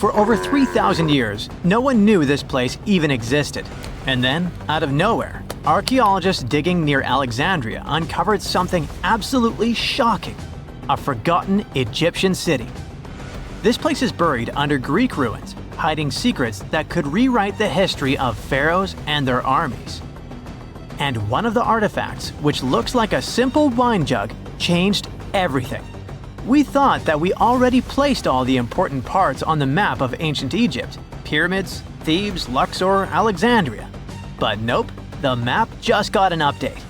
For over 3,000 years, no one knew this place even existed. And then, out of nowhere, archaeologists digging near Alexandria uncovered something absolutely shocking: a forgotten Egyptian city. This place is buried under Greek ruins, hiding secrets that could rewrite the history of pharaohs and their armies. And one of the artifacts, which looks like a simple wine jug, changed everything. We thought that we already placed all the important parts on the map of ancient Egypt: pyramids, Thebes, Luxor, Alexandria. But nope, the map just got an update.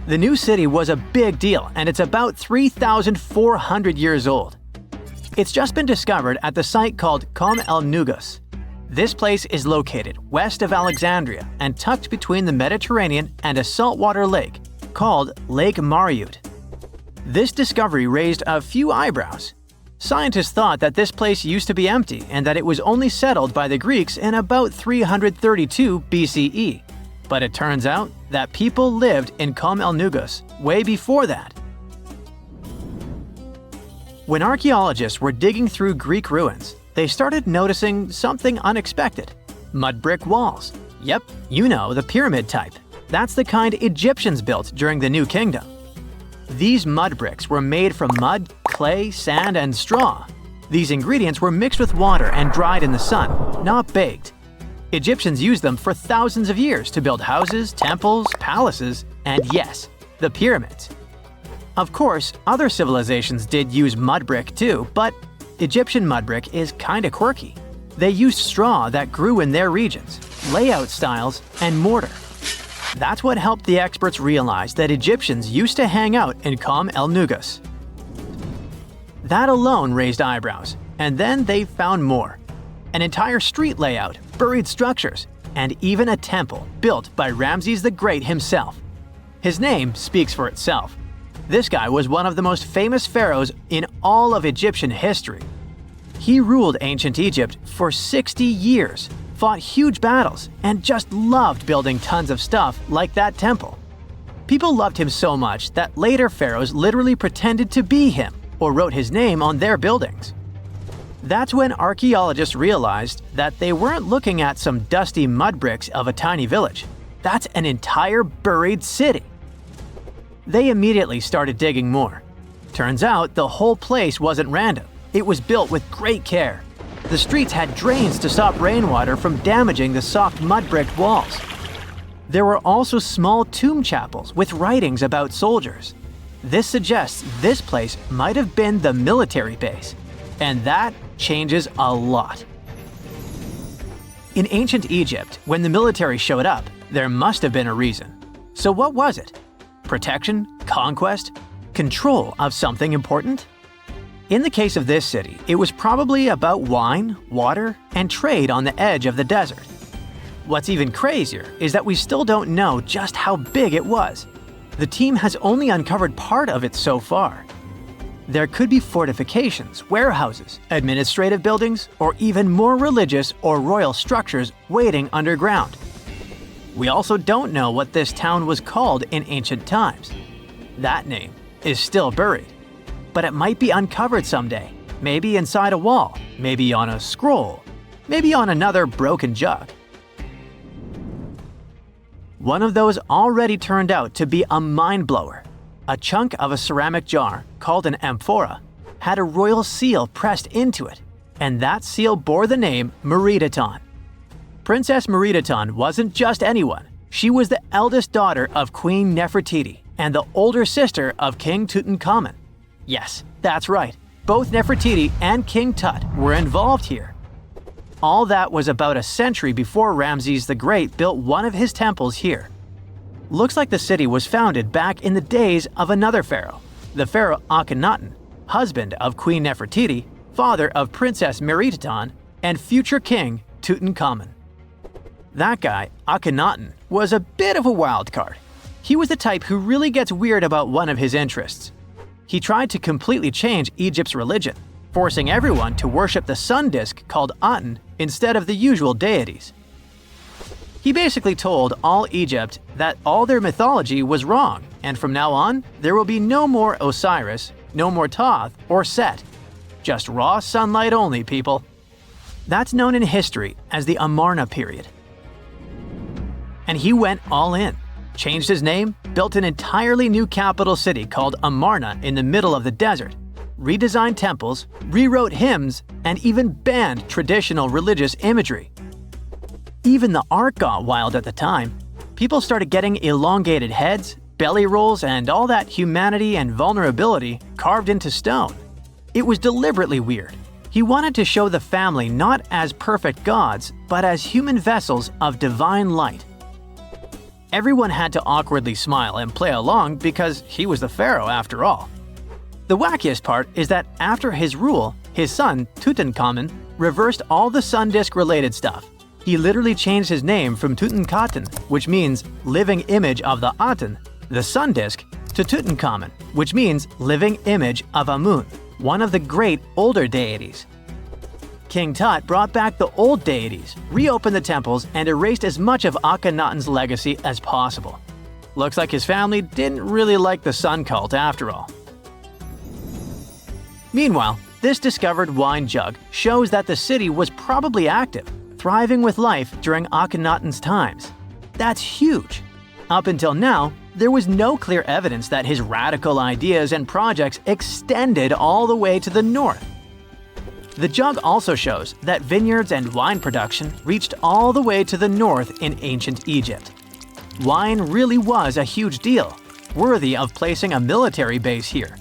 The new city was a big deal, and it's about 3,400 years old. It's just been discovered at the site called Kom el Nugus. This place is located west of Alexandria and tucked between the Mediterranean and a saltwater lake called Lake Mariut. This discovery raised a few eyebrows. Scientists thought that this place used to be empty and that it was only settled by the Greeks in about 332 BCE. But it turns out that people lived in Kom el Nugus way before that. When archaeologists were digging through Greek ruins, they started noticing something unexpected: mud brick walls. Yep, you know, the pyramid type. That's the kind Egyptians built during the New Kingdom. These mud bricks were made from mud, clay, sand, and straw. These ingredients were mixed with water and dried in the sun, not baked. Egyptians used them for thousands of years to build houses, temples, palaces, and yes, the pyramids. Of course, other civilizations did use mud brick too, but Egyptian mud brick is kinda quirky. They used straw that grew in their regions, layout styles, and mortar. That's what helped the experts realize that Egyptians used to hang out in Kom el Nugus. That alone raised eyebrows, and then they found more. An entire street layout, buried structures, and even a temple built by Ramses the Great himself. His name speaks for itself. This guy was one of the most famous pharaohs in all of Egyptian history. He ruled ancient Egypt for 60 years, fought huge battles, and just loved building tons of stuff like that temple. People loved him so much that later pharaohs literally pretended to be him or wrote his name on their buildings. That's when archaeologists realized that they weren't looking at some dusty mud bricks of a tiny village. That's an entire buried city. They immediately started digging more. Turns out the whole place wasn't random. It was built with great care. The streets had drains to stop rainwater from damaging the soft mud-brick walls. There were also small tomb chapels with writings about soldiers. This suggests this place might have been the military base, and that changes a lot. In ancient Egypt, when the military showed up, there must have been a reason. So what was it? Protection? Conquest? Control of something important? In the case of this city, it was probably about wine, water, and trade on the edge of the desert. What's even crazier is that we still don't know just how big it was. The team has only uncovered part of it so far. There could be fortifications, warehouses, administrative buildings, or even more religious or royal structures waiting underground. We also don't know what this town was called in ancient times. That name is still buried. But it might be uncovered someday, maybe inside a wall, maybe on a scroll, maybe on another broken jug. One of those already turned out to be a mind-blower. A chunk of a ceramic jar, called an amphora, had a royal seal pressed into it, and that seal bore the name Meritaton. Princess Meritaton wasn't just anyone. She was the eldest daughter of Queen Nefertiti and the older sister of King Tutankhamun. Yes, that's right. Both Nefertiti and King Tut were involved here. All that was about a century before Ramses the Great built one of his temples here. Looks like the city was founded back in the days of another pharaoh, the pharaoh Akhenaten, husband of Queen Nefertiti, father of Princess Meritaton, and future king Tutankhamun. That guy, Akhenaten, was a bit of a wild card. He was the type who really gets weird about one of his interests. He tried to completely change Egypt's religion, forcing everyone to worship the sun disk called Aten instead of the usual deities. He basically told all Egypt that all their mythology was wrong, and from now on, there will be no more Osiris, no more Thoth or Set. Just raw sunlight only, people. That's known in history as the Amarna period. And he went all in, changed his name, built an entirely new capital city called Amarna in the middle of the desert, redesigned temples, rewrote hymns, and even banned traditional religious imagery. Even the art got wild at the time. People started getting elongated heads, belly rolls, and all that humanity and vulnerability carved into stone. It was deliberately weird. He wanted to show the family not as perfect gods, but as human vessels of divine light. Everyone had to awkwardly smile and play along because he was the pharaoh after all. The wackiest part is that after his rule, his son, Tutankhamun, reversed all the sun disk-related stuff. He literally changed his name from Tutankhaten, which means living image of the Aten, the sun disk, to Tutankhamun, which means living image of Amun, one of the great older deities. King Tut brought back the old deities, reopened the temples, and erased as much of Akhenaten's legacy as possible. Looks like his family didn't really like the sun cult after all. Meanwhile, this discovered wine jug shows that the city was probably active, thriving with life during Akhenaten's times. That's huge. Up until now, there was no clear evidence that his radical ideas and projects extended all the way to the north. The jug also shows that vineyards and wine production reached all the way to the north in ancient Egypt. Wine really was a huge deal, worthy of placing a military base here.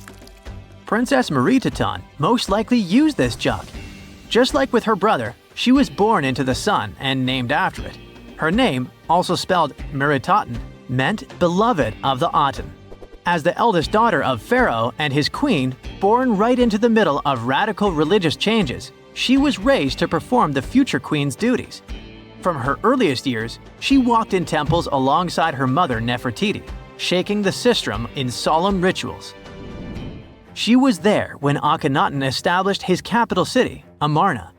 Princess Meritaton most likely used this jug. Just like with her brother, she was born into the sun and named after it. Her name, also spelled Meritaton, meant beloved of the Aten. As the eldest daughter of Pharaoh and his queen, born right into the middle of radical religious changes, she was raised to perform the future queen's duties. From her earliest years, she walked in temples alongside her mother Nefertiti, shaking the sistrum in solemn rituals. She was there when Akhenaten established his capital city, Amarna.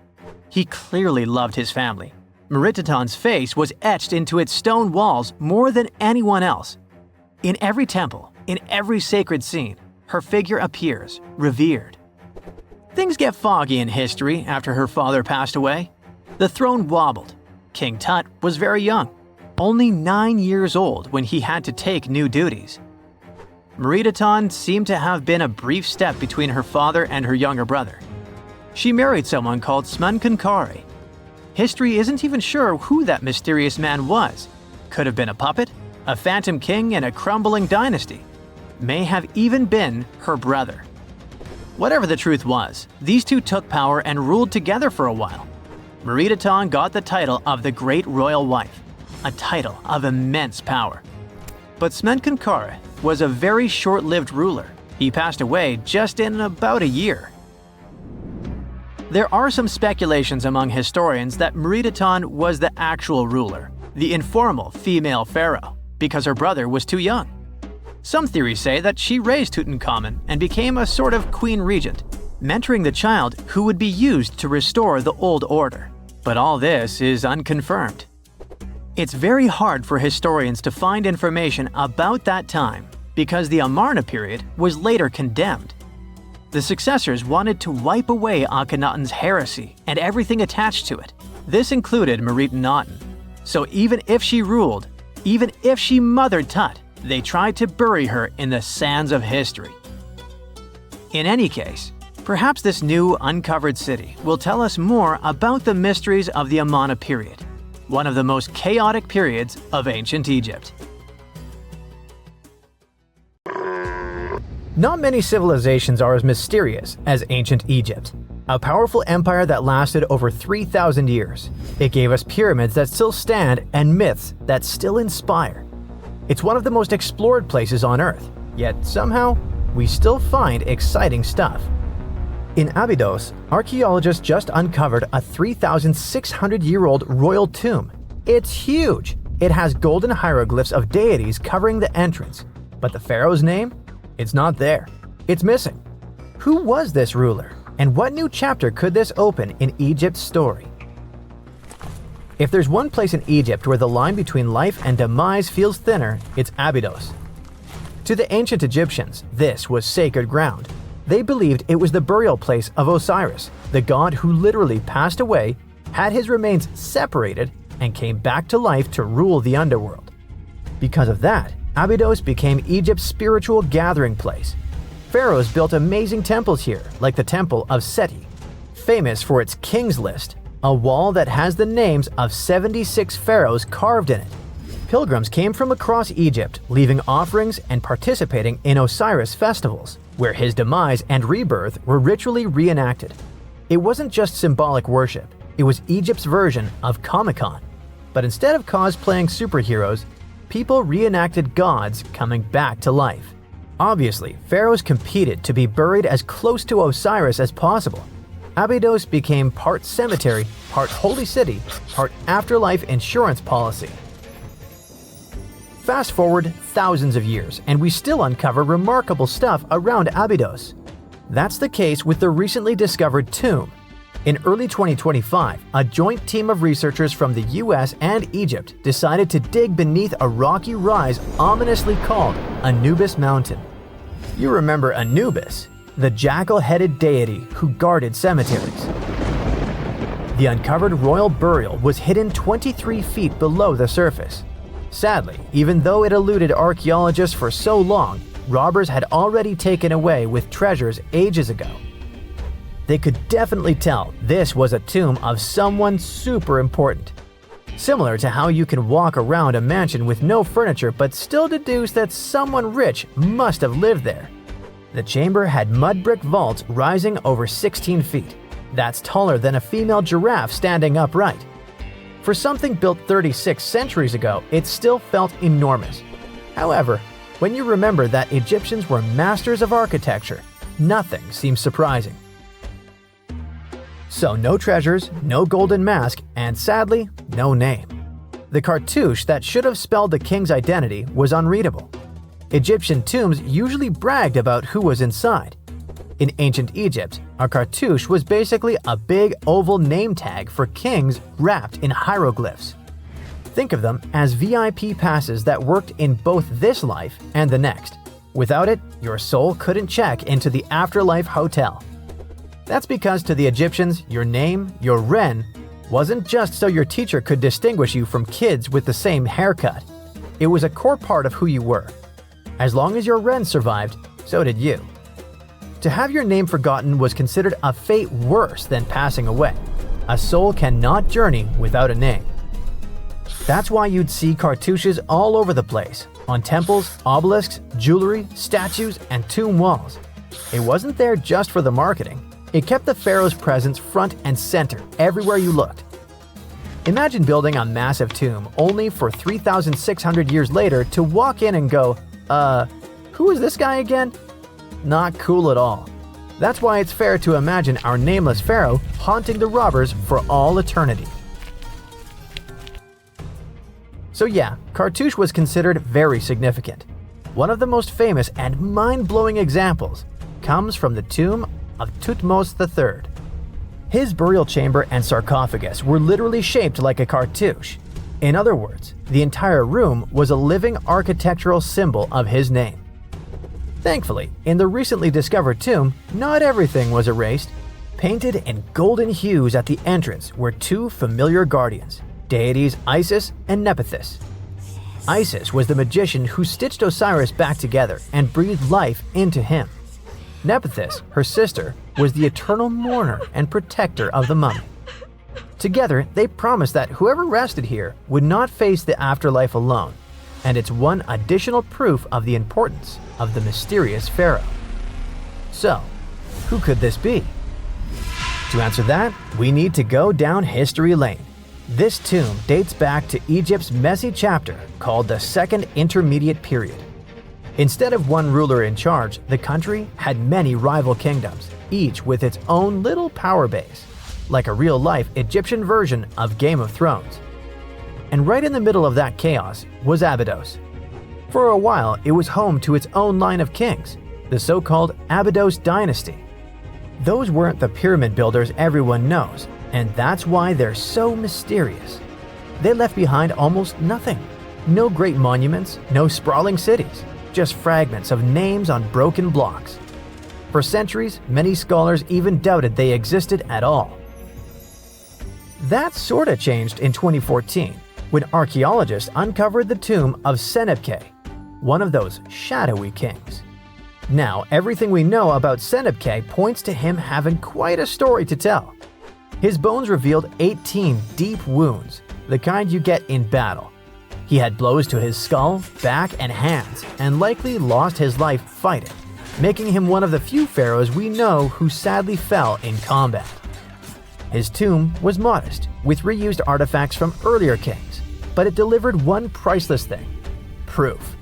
He clearly loved his family. Meritaton's face was etched into its stone walls more than anyone else. In every temple, in every sacred scene, her figure appears, revered. Things get foggy in history after her father passed away. The throne wobbled. King Tut was very young, only 9 years old when he had to take new duties. Meritaton seemed to have been a brief step between her father and her younger brother. She married someone called Smenkhkare. History isn't even sure who that mysterious man was. Could have been a puppet, a phantom king in a crumbling dynasty. May have even been her brother. Whatever the truth was, these two took power and ruled together for a while. Meritaton got the title of the Great Royal Wife, a title of immense power. But Smenkhkare was a very short-lived ruler. He passed away just in about a year. There are some speculations among historians that Meritaton was the actual ruler, the informal female pharaoh, because her brother was too young. Some theories say that she raised Tutankhamun and became a sort of queen regent, mentoring the child who would be used to restore the old order. But all this is unconfirmed. It's very hard for historians to find information about that time because the Amarna period was later condemned. The successors wanted to wipe away Akhenaten's heresy and everything attached to it. This included Meritaton. So even if she ruled, even if she mothered Tut, they tried to bury her in the sands of history. In any case, perhaps this new uncovered city will tell us more about the mysteries of the Amarna period, one of the most chaotic periods of ancient Egypt. Not many civilizations are as mysterious as ancient Egypt, a powerful empire that lasted over 3,000 years. It gave us pyramids that still stand and myths that still inspire. It's one of the most explored places on Earth, yet somehow we still find exciting stuff. In Abydos, archaeologists just uncovered a 3,600-year-old royal tomb. It's huge! It has golden hieroglyphs of deities covering the entrance, but the pharaoh's name? It's not there. It's missing. Who was this ruler, and what new chapter could this open in Egypt's story? If there's one place in Egypt where the line between life and demise feels thinner, it's Abydos. To the ancient Egyptians, this was sacred ground. They believed it was the burial place of Osiris, the god who literally passed away had his remains separated and came back to life to rule the underworld. Because of that, Abydos became Egypt's spiritual gathering place. Pharaohs built amazing temples here, like the Temple of Seti, famous for its King's List, a wall that has the names of 76 pharaohs carved in it. Pilgrims came from across Egypt, leaving offerings and participating in Osiris festivals, where his demise and rebirth were ritually reenacted. It wasn't just symbolic worship, it was Egypt's version of Comic-Con. But instead of cosplaying superheroes, people reenacted gods coming back to life. Obviously, pharaohs competed to be buried as close to Osiris as possible. Abydos became part cemetery, part holy city, part afterlife insurance policy. Fast forward thousands of years, and we still uncover remarkable stuff around Abydos. That's the case with the recently discovered tomb. In early 2025, a joint team of researchers from the US and Egypt decided to dig beneath a rocky rise ominously called Anubis Mountain. You remember Anubis, the jackal-headed deity who guarded cemeteries. The uncovered royal burial was hidden 23 feet below the surface. Sadly, even though it eluded archaeologists for so long, robbers had already taken away with treasures ages ago. They could definitely tell this was a tomb of someone super important. Similar to how you can walk around a mansion with no furniture but still deduce that someone rich must have lived there. The chamber had mud brick vaults rising over 16 feet. That's taller than a female giraffe standing upright. For something built 36 centuries ago, it still felt enormous. However, when you remember that Egyptians were masters of architecture, nothing seems surprising. So no treasures, no golden mask, and sadly, no name. The cartouche that should have spelled the king's identity was unreadable. Egyptian tombs usually bragged about who was inside. In ancient Egypt, a cartouche was basically a big oval name tag for kings wrapped in hieroglyphs. Think of them as VIP passes that worked in both this life and the next. Without it, your soul couldn't check into the afterlife hotel. That's because to the Egyptians, your name, your ren, wasn't just so your teacher could distinguish you from kids with the same haircut. It was a core part of who you were. As long as your ren survived, so did you. To have your name forgotten was considered a fate worse than passing away. A soul cannot journey without a name. That's why you'd see cartouches all over the place, on temples, obelisks, jewelry, statues, and tomb walls. It wasn't there just for the marketing. It kept the pharaoh's presence front and center everywhere you looked. Imagine building a massive tomb only for 3,600 years later to walk in and go, who is this guy again? Not cool at all. That's why it's fair to imagine our nameless pharaoh haunting the robbers for all eternity. So yeah, cartouche was considered very significant. One of the most famous and mind-blowing examples comes from the tomb of Thutmose III. His burial chamber and sarcophagus were literally shaped like a cartouche. In other words, the entire room was a living architectural symbol of his name. Thankfully, in the recently discovered tomb, not everything was erased. Painted in golden hues at the entrance were two familiar guardians, deities Isis and Nephthys. Isis was the magician who stitched Osiris back together and breathed life into him. Nephthys, her sister, was the eternal mourner and protector of the mummy. Together, they promised that whoever rested here would not face the afterlife alone, and it's one additional proof of the importance of the mysterious pharaoh. So, who could this be? To answer that, we need to go down history lane. This tomb dates back to Egypt's messy chapter called the Second Intermediate Period. Instead of one ruler in charge, the country had many rival kingdoms, each with its own little power base, like a real-life Egyptian version of Game of Thrones. And right in the middle of that chaos was Abydos. For a while, it was home to its own line of kings, the so-called Abydos dynasty. Those weren't the pyramid builders everyone knows, and that's why they're so mysterious. They left behind almost nothing. No great monuments, no sprawling cities, just fragments of names on broken blocks. For centuries, many scholars even doubted they existed at all. That sorta changed in 2014 when archaeologists uncovered the tomb of Senebkay, one of those shadowy kings. Now, everything we know about Senebkay points to him having quite a story to tell. His bones revealed 18 deep wounds, the kind you get in battle. He had blows to his skull, back, and hands, and likely lost his life fighting, making him one of the few pharaohs we know who sadly fell in combat. His tomb was modest, with reused artifacts from earlier kings, but it delivered one priceless thing: proof.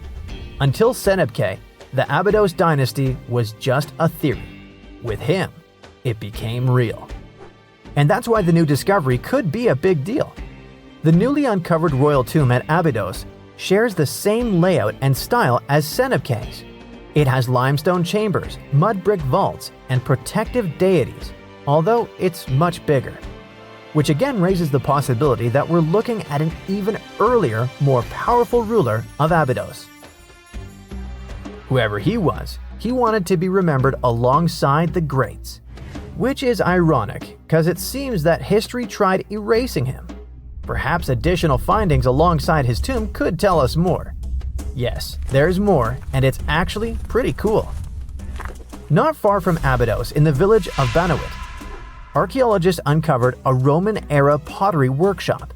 Until Senebkay, the Abydos dynasty was just a theory. With him, it became real. And that's why the new discovery could be a big deal. The newly uncovered royal tomb at Abydos shares the same layout and style as Senebkay's. It has limestone chambers, mud brick vaults, and protective deities, although it's much bigger. Which again raises the possibility that we're looking at an even earlier, more powerful ruler of Abydos. Whoever he was, he wanted to be remembered alongside the greats. Which is ironic, because it seems that history tried erasing him. Perhaps additional findings alongside his tomb could tell us more. Yes, there's more, and it's actually pretty cool. Not far from Abydos, in the village of Banawit, archaeologists uncovered a Roman-era pottery workshop.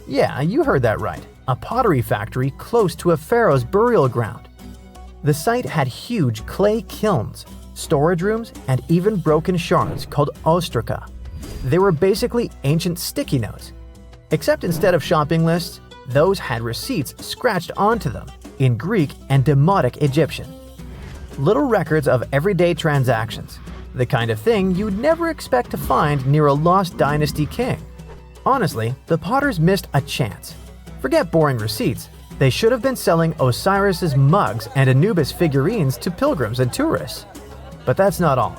Yeah, you heard that right, a pottery factory close to a pharaoh's burial ground. The site had huge clay kilns, storage rooms, and even broken shards called ostraca. They were basically ancient sticky notes, except instead of shopping lists, those had receipts scratched onto them in Greek and Demotic Egyptian. Little records of everyday transactions, the kind of thing you'd never expect to find near a lost dynasty king. Honestly, the potters missed a chance. Forget boring receipts. They should have been selling Osiris's mugs and Anubis figurines to pilgrims and tourists. But that's not all.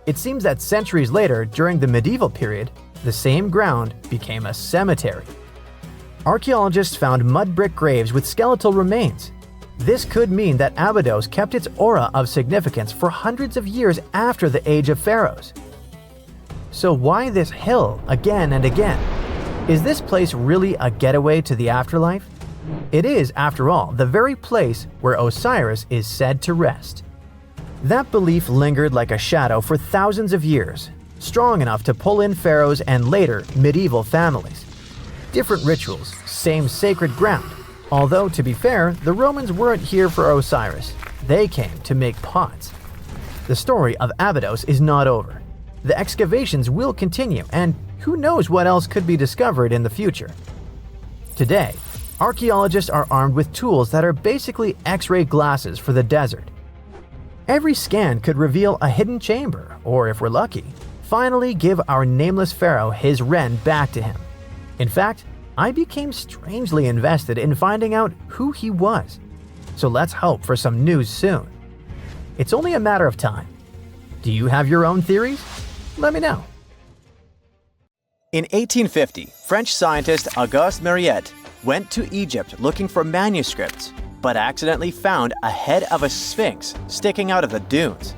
It seems that centuries later, during the medieval period, the same ground became a cemetery. Archaeologists found mud brick graves with skeletal remains. This could mean that Abydos kept its aura of significance for hundreds of years after the age of pharaohs. So why this hill again and again? Is this place really a getaway to the afterlife? It is, after all, the very place where Osiris is said to rest. That belief lingered like a shadow for thousands of years, strong enough to pull in pharaohs and later medieval families. Different rituals, same sacred ground. Although, to be fair, the Romans weren't here for Osiris. They came to make pots. The story of Abydos is not over. The excavations will continue, and who knows what else could be discovered in the future. Today, archaeologists are armed with tools that are basically X-ray glasses for the desert. Every scan could reveal a hidden chamber, or if we're lucky, finally give our nameless pharaoh his wren back to him. In fact, I became strangely invested in finding out who he was. So let's hope for some news soon. It's only a matter of time. Do you have your own theories? Let me know. In 1850, French scientist Auguste Meritaton went to Egypt looking for manuscripts, but accidentally found a head of a sphinx sticking out of the dunes.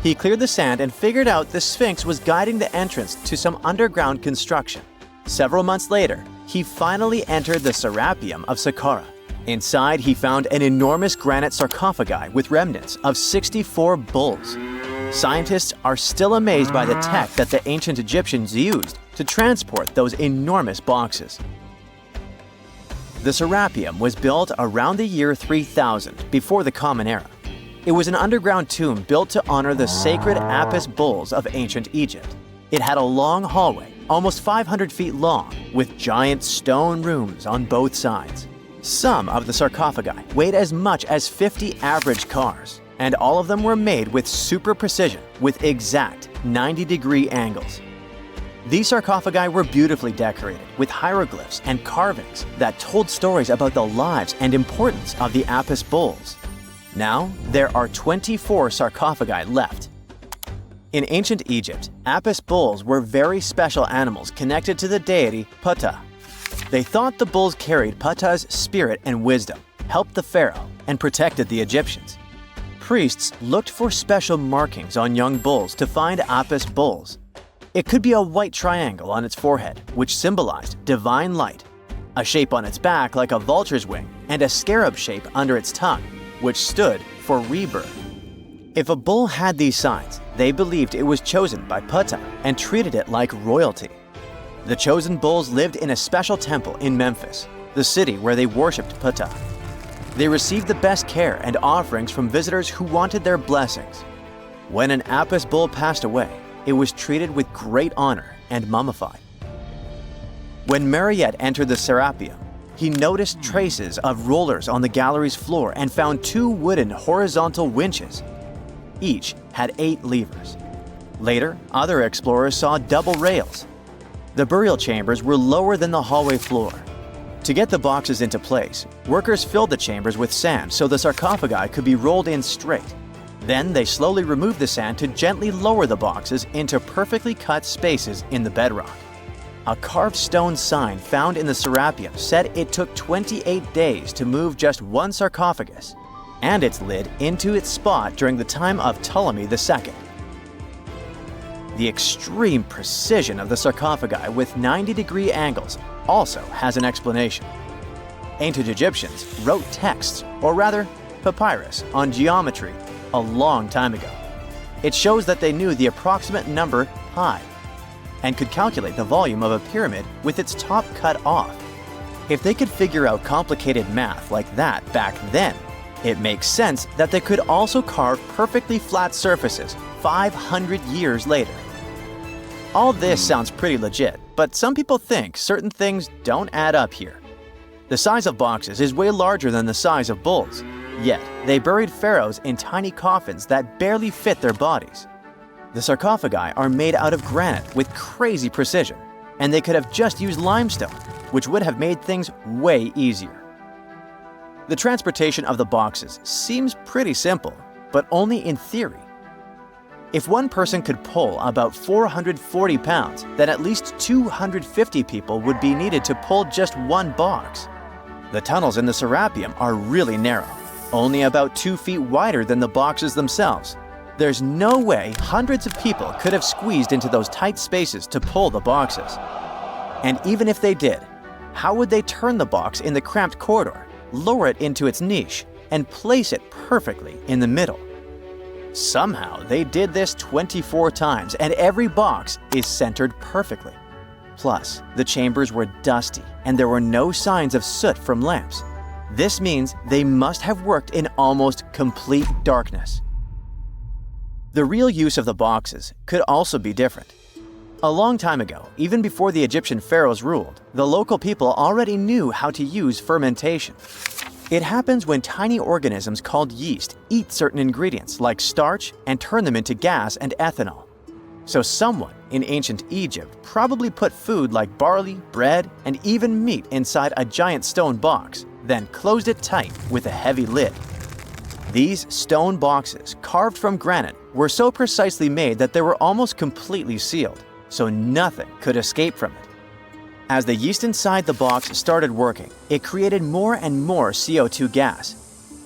He cleared the sand and figured out the sphinx was guiding the entrance to some underground construction. Several months later, he finally entered the Serapeum of Saqqara. Inside, he found an enormous granite sarcophagi with remnants of 64 bulls. Scientists are still amazed by the tech that the ancient Egyptians used to transport those enormous boxes. The Serapeum was built around the year 3000 before the Common Era. It was an underground tomb built to honor the sacred Apis bulls of ancient Egypt. It had a long hallway, almost 500 feet long, with giant stone rooms on both sides. Some of the sarcophagi weighed as much as 50 average cars, and all of them were made with super precision, with exact 90-degree angles. These sarcophagi were beautifully decorated with hieroglyphs and carvings that told stories about the lives and importance of the Apis bulls. Now, there are 24 sarcophagi left. In ancient Egypt, Apis bulls were very special animals connected to the deity Ptah. They thought the bulls carried Ptah's spirit and wisdom, helped the pharaoh, and protected the Egyptians. Priests looked for special markings on young bulls to find Apis bulls. It could be a white triangle on its forehead, which symbolized divine light, a shape on its back like a vulture's wing, and a scarab shape under its tongue, which stood for rebirth. If a bull had these signs, they believed it was chosen by Ptah and treated it like royalty. The chosen bulls lived in a special temple in Memphis, the city where they worshipped Ptah. They received the best care and offerings from visitors who wanted their blessings. When an Apis bull passed away, it was treated with great honor and mummified. When Meritaton entered the Serapeum, he noticed traces of rollers on the gallery's floor and found 2 wooden horizontal winches. Each had 8 levers. Later, other explorers saw double rails. The burial chambers were lower than the hallway floor. To get the boxes into place, workers filled the chambers with sand so the sarcophagi could be rolled in straight. Then they slowly removed the sand to gently lower the boxes into perfectly cut spaces in the bedrock. A carved stone sign found in the Serapeum said it took 28 days to move just one sarcophagus and its lid into its spot during the time of Ptolemy II. The extreme precision of the sarcophagi with 90-degree angles also has an explanation. Ancient Egyptians wrote texts, or rather, papyrus, on geometry a long time ago. It shows that they knew the approximate number pi and could calculate the volume of a pyramid with its top cut off. If they could figure out complicated math like that back then, it makes sense that they could also carve perfectly flat surfaces 500 years later. All this sounds pretty legit, but some people think certain things don't add up here. The size of boxes is way larger than the size of bulls, yet they buried pharaohs in tiny coffins that barely fit their bodies. The sarcophagi are made out of granite with crazy precision, and they could have just used limestone, which would have made things way easier. The transportation of the boxes seems pretty simple, but only in theory. If one person could pull about 440 pounds, then at least 250 people would be needed to pull just one box. The tunnels in the Serapeum are really narrow, only about 2 feet wider than the boxes themselves. There's no way hundreds of people could have squeezed into those tight spaces to pull the boxes. And even if they did, how would they turn the box in the cramped corridor, lower it into its niche, and place it perfectly in the middle? Somehow, they did this 24 times, and every box is centered perfectly. Plus, the chambers were dusty, and there were no signs of soot from lamps. This means they must have worked in almost complete darkness. The real use of the boxes could also be different. A long time ago, even before the Egyptian pharaohs ruled, the local people already knew how to use fermentation. It happens when tiny organisms called yeast eat certain ingredients like starch and turn them into gas and ethanol. So someone in ancient Egypt probably put food like barley, bread, and even meat inside a giant stone box, then closed it tight with a heavy lid. These stone boxes, carved from granite, were so precisely made that they were almost completely sealed, so nothing could escape from it. As the yeast inside the box started working, it created more and more CO2 gas.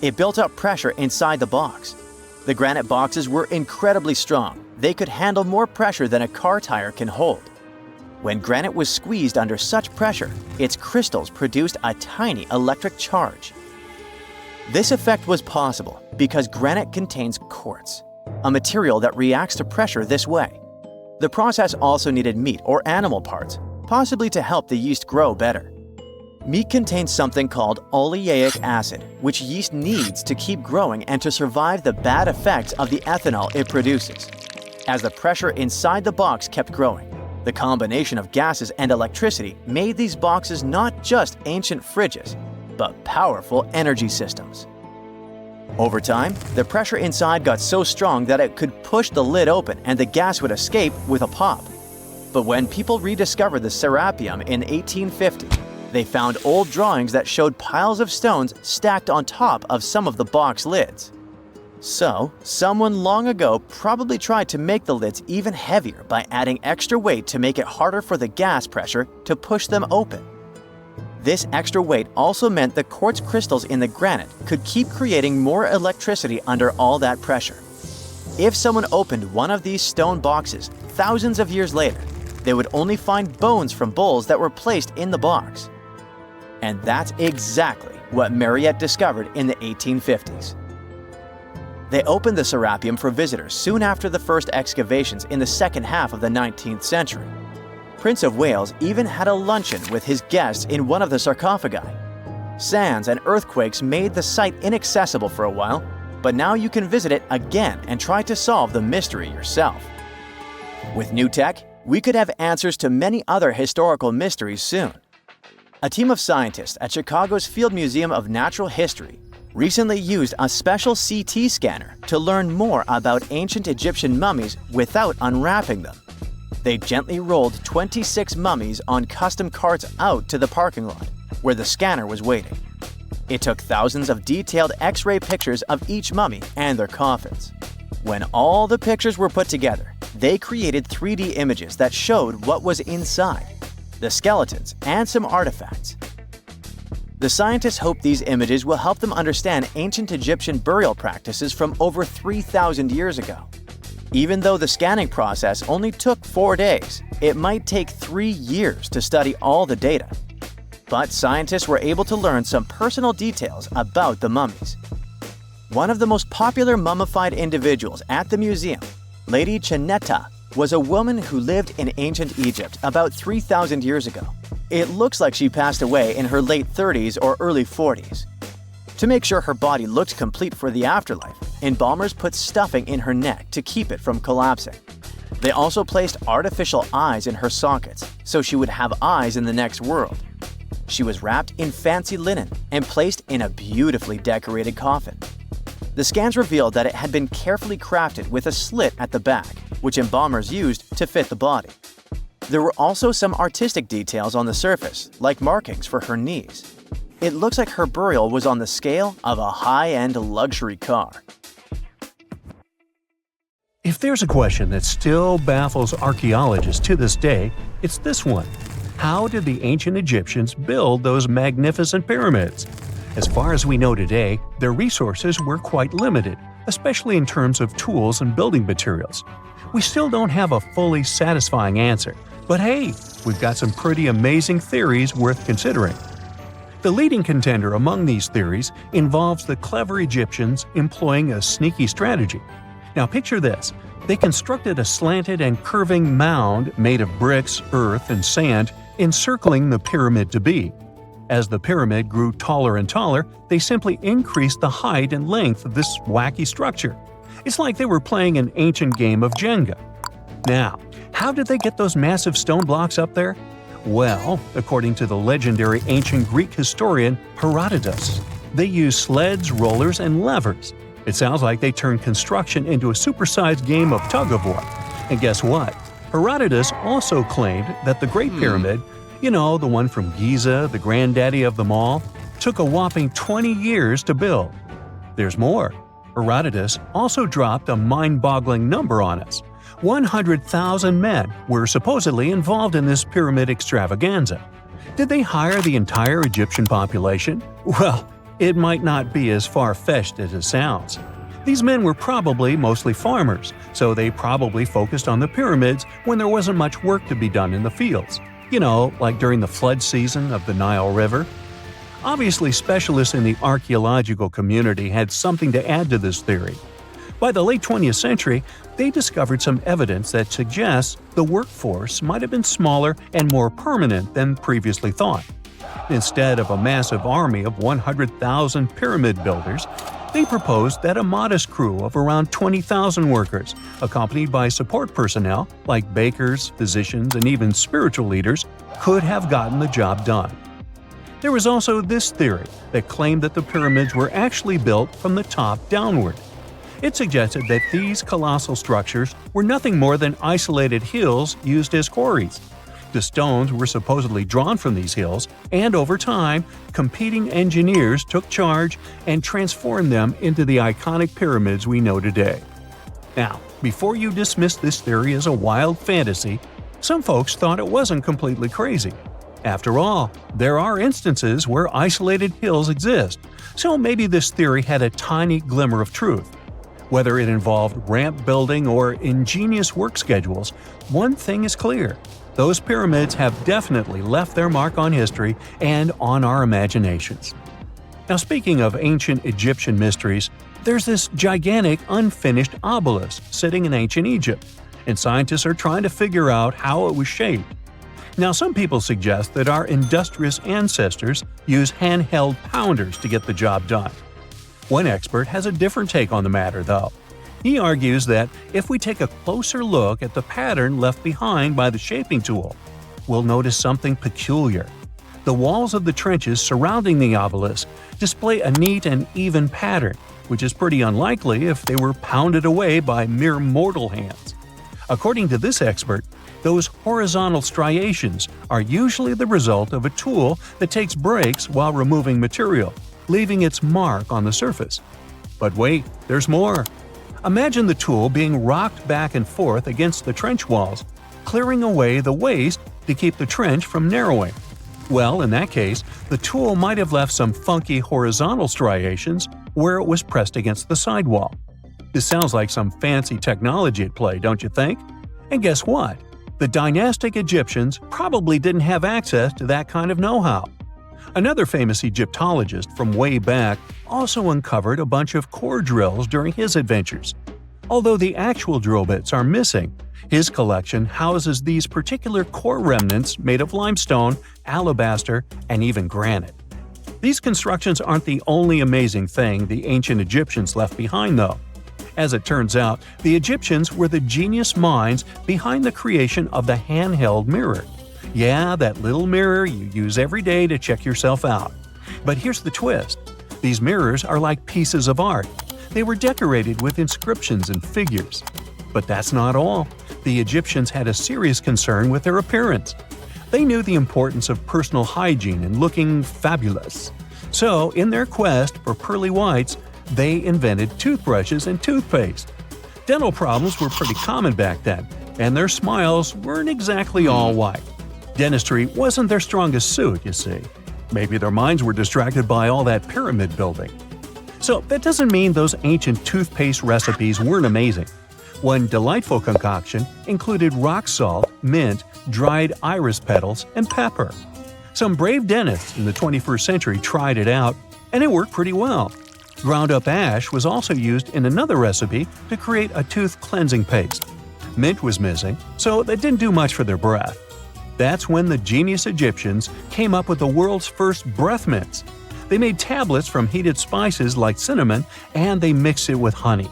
It built up pressure inside the box. The granite boxes were incredibly strong. They could handle more pressure than a car tire can hold. When granite was squeezed under such pressure, its crystals produced a tiny electric charge. This effect was possible because granite contains quartz, a material that reacts to pressure this way. The process also needed meat or animal parts, possibly to help the yeast grow better. Meat contains something called oleic acid, which yeast needs to keep growing and to survive the bad effects of the ethanol it produces. As the pressure inside the box kept growing, the combination of gases and electricity made these boxes not just ancient fridges, but powerful energy systems. Over time, the pressure inside got so strong that it could push the lid open and the gas would escape with a pop. But when people rediscovered the Serapeum in 1850, they found old drawings that showed piles of stones stacked on top of some of the box lids. So, someone long ago probably tried to make the lids even heavier by adding extra weight to make it harder for the gas pressure to push them open. This extra weight also meant the quartz crystals in the granite could keep creating more electricity under all that pressure. If someone opened one of these stone boxes thousands of years later, they would only find bones from bulls that were placed in the box. And that's exactly what Meritaton discovered in the 1850s. They opened the Serapeum for visitors soon after the first excavations in the second half of the 19th century. Prince of Wales even had a luncheon with his guests in one of the sarcophagi. Sands and earthquakes made the site inaccessible for a while, but now you can visit it again and try to solve the mystery yourself. With new tech, we could have answers to many other historical mysteries soon. A team of scientists at Chicago's Field Museum of Natural History recently used a special CT scanner to learn more about ancient Egyptian mummies without unwrapping them. They gently rolled 26 mummies on custom carts out to the parking lot, where the scanner was waiting. It took thousands of detailed X-ray pictures of each mummy and their coffins. When all the pictures were put together, they created 3D images that showed what was inside, the skeletons, and some artifacts. The scientists hope these images will help them understand ancient Egyptian burial practices from over 3,000 years ago. Even though the scanning process only took 4 days, it might take 3 years to study all the data. But scientists were able to learn some personal details about the mummies. One of the most popular mummified individuals at the museum, Lady Chineta, was a woman who lived in ancient Egypt about 3,000 years ago. It looks like she passed away in her late 30s or early 40s. To make sure her body looked complete for the afterlife, embalmers put stuffing in her neck to keep it from collapsing. They also placed artificial eyes in her sockets, so she would have eyes in the next world. She was wrapped in fancy linen and placed in a beautifully decorated coffin. The scans revealed that it had been carefully crafted with a slit at the back, which embalmers used to fit the body. There were also some artistic details on the surface, like markings for her knees. It looks like her burial was on the scale of a high-end luxury car. If there's a question that still baffles archaeologists to this day, it's this one. How did the ancient Egyptians build those magnificent pyramids? As far as we know today, their resources were quite limited, especially in terms of tools and building materials. We still don't have a fully satisfying answer, but hey, we've got some pretty amazing theories worth considering. The leading contender among these theories involves the clever Egyptians employing a sneaky strategy. Now picture this. They constructed a slanted and curving mound made of bricks, earth, and sand encircling the pyramid to be. As the pyramid grew taller and taller, they simply increased the height and length of this wacky structure. It's like they were playing an ancient game of Jenga. Now, how did they get those massive stone blocks up there? Well, according to the legendary ancient Greek historian Herodotus, they used sleds, rollers, and levers. It sounds like they turned construction into a supersized game of tug-of-war. And guess what? Herodotus also claimed that the Great Pyramid, the one from Giza, the granddaddy of them all, took a whopping 20 years to build. There's more. Herodotus also dropped a mind-boggling number on us. 100,000 men were supposedly involved in this pyramid extravaganza. Did they hire the entire Egyptian population? Well, it might not be as far-fetched as it sounds. These men were probably mostly farmers, so they probably focused on the pyramids when there wasn't much work to be done in the fields. Like during the flood season of the Nile River. Obviously, specialists in the archaeological community had something to add to this theory. By the late 20th century, they discovered some evidence that suggests the workforce might have been smaller and more permanent than previously thought. Instead of a massive army of 100,000 pyramid builders, they proposed that a modest crew of around 20,000 workers, accompanied by support personnel like bakers, physicians, and even spiritual leaders, could have gotten the job done. There was also this theory that claimed that the pyramids were actually built from the top downward. It suggested that these colossal structures were nothing more than isolated hills used as quarries. The stones were supposedly drawn from these hills, and over time, competing engineers took charge and transformed them into the iconic pyramids we know today. Now, before you dismiss this theory as a wild fantasy, some folks thought it wasn't completely crazy. After all, there are instances where isolated hills exist, so maybe this theory had a tiny glimmer of truth. Whether it involved ramp building or ingenious work schedules, one thing is clear: those pyramids have definitely left their mark on history and on our imaginations. Now, speaking of ancient Egyptian mysteries, there's this gigantic unfinished obelisk sitting in ancient Egypt, and scientists are trying to figure out how it was shaped. Now, some people suggest that our industrious ancestors used handheld pounders to get the job done. One expert has a different take on the matter, though. He argues that if we take a closer look at the pattern left behind by the shaping tool, we'll notice something peculiar. The walls of the trenches surrounding the obelisk display a neat and even pattern, which is pretty unlikely if they were pounded away by mere mortal hands. According to this expert, those horizontal striations are usually the result of a tool that takes breaks while removing material, leaving its mark on the surface. But wait, there's more. Imagine the tool being rocked back and forth against the trench walls, clearing away the waste to keep the trench from narrowing. Well, in that case, the tool might have left some funky horizontal striations where it was pressed against the sidewall. This sounds like some fancy technology at play, don't you think? And guess what? The dynastic Egyptians probably didn't have access to that kind of know-how. Another famous Egyptologist from way back also uncovered a bunch of core drills during his adventures. Although the actual drill bits are missing, his collection houses these particular core remnants made of limestone, alabaster, and even granite. These constructions aren't the only amazing thing the ancient Egyptians left behind, though. As it turns out, the Egyptians were the genius minds behind the creation of the handheld mirror. Yeah, that little mirror you use every day to check yourself out. But here's the twist. These mirrors are like pieces of art. They were decorated with inscriptions and figures. But that's not all. The Egyptians had a serious concern with their appearance. They knew the importance of personal hygiene and looking fabulous. So, in their quest for pearly whites, they invented toothbrushes and toothpaste. Dental problems were pretty common back then, and their smiles weren't exactly all white. Dentistry wasn't their strongest suit, you see. Maybe their minds were distracted by all that pyramid building. So that doesn't mean those ancient toothpaste recipes weren't amazing. One delightful concoction included rock salt, mint, dried iris petals, and pepper. Some brave dentists in the 21st century tried it out, and it worked pretty well. Ground-up ash was also used in another recipe to create a tooth cleansing paste. Mint was missing, so that didn't do much for their breath. That's when the genius Egyptians came up with the world's first breath mints. They made tablets from heated spices like cinnamon, and they mixed it with honey.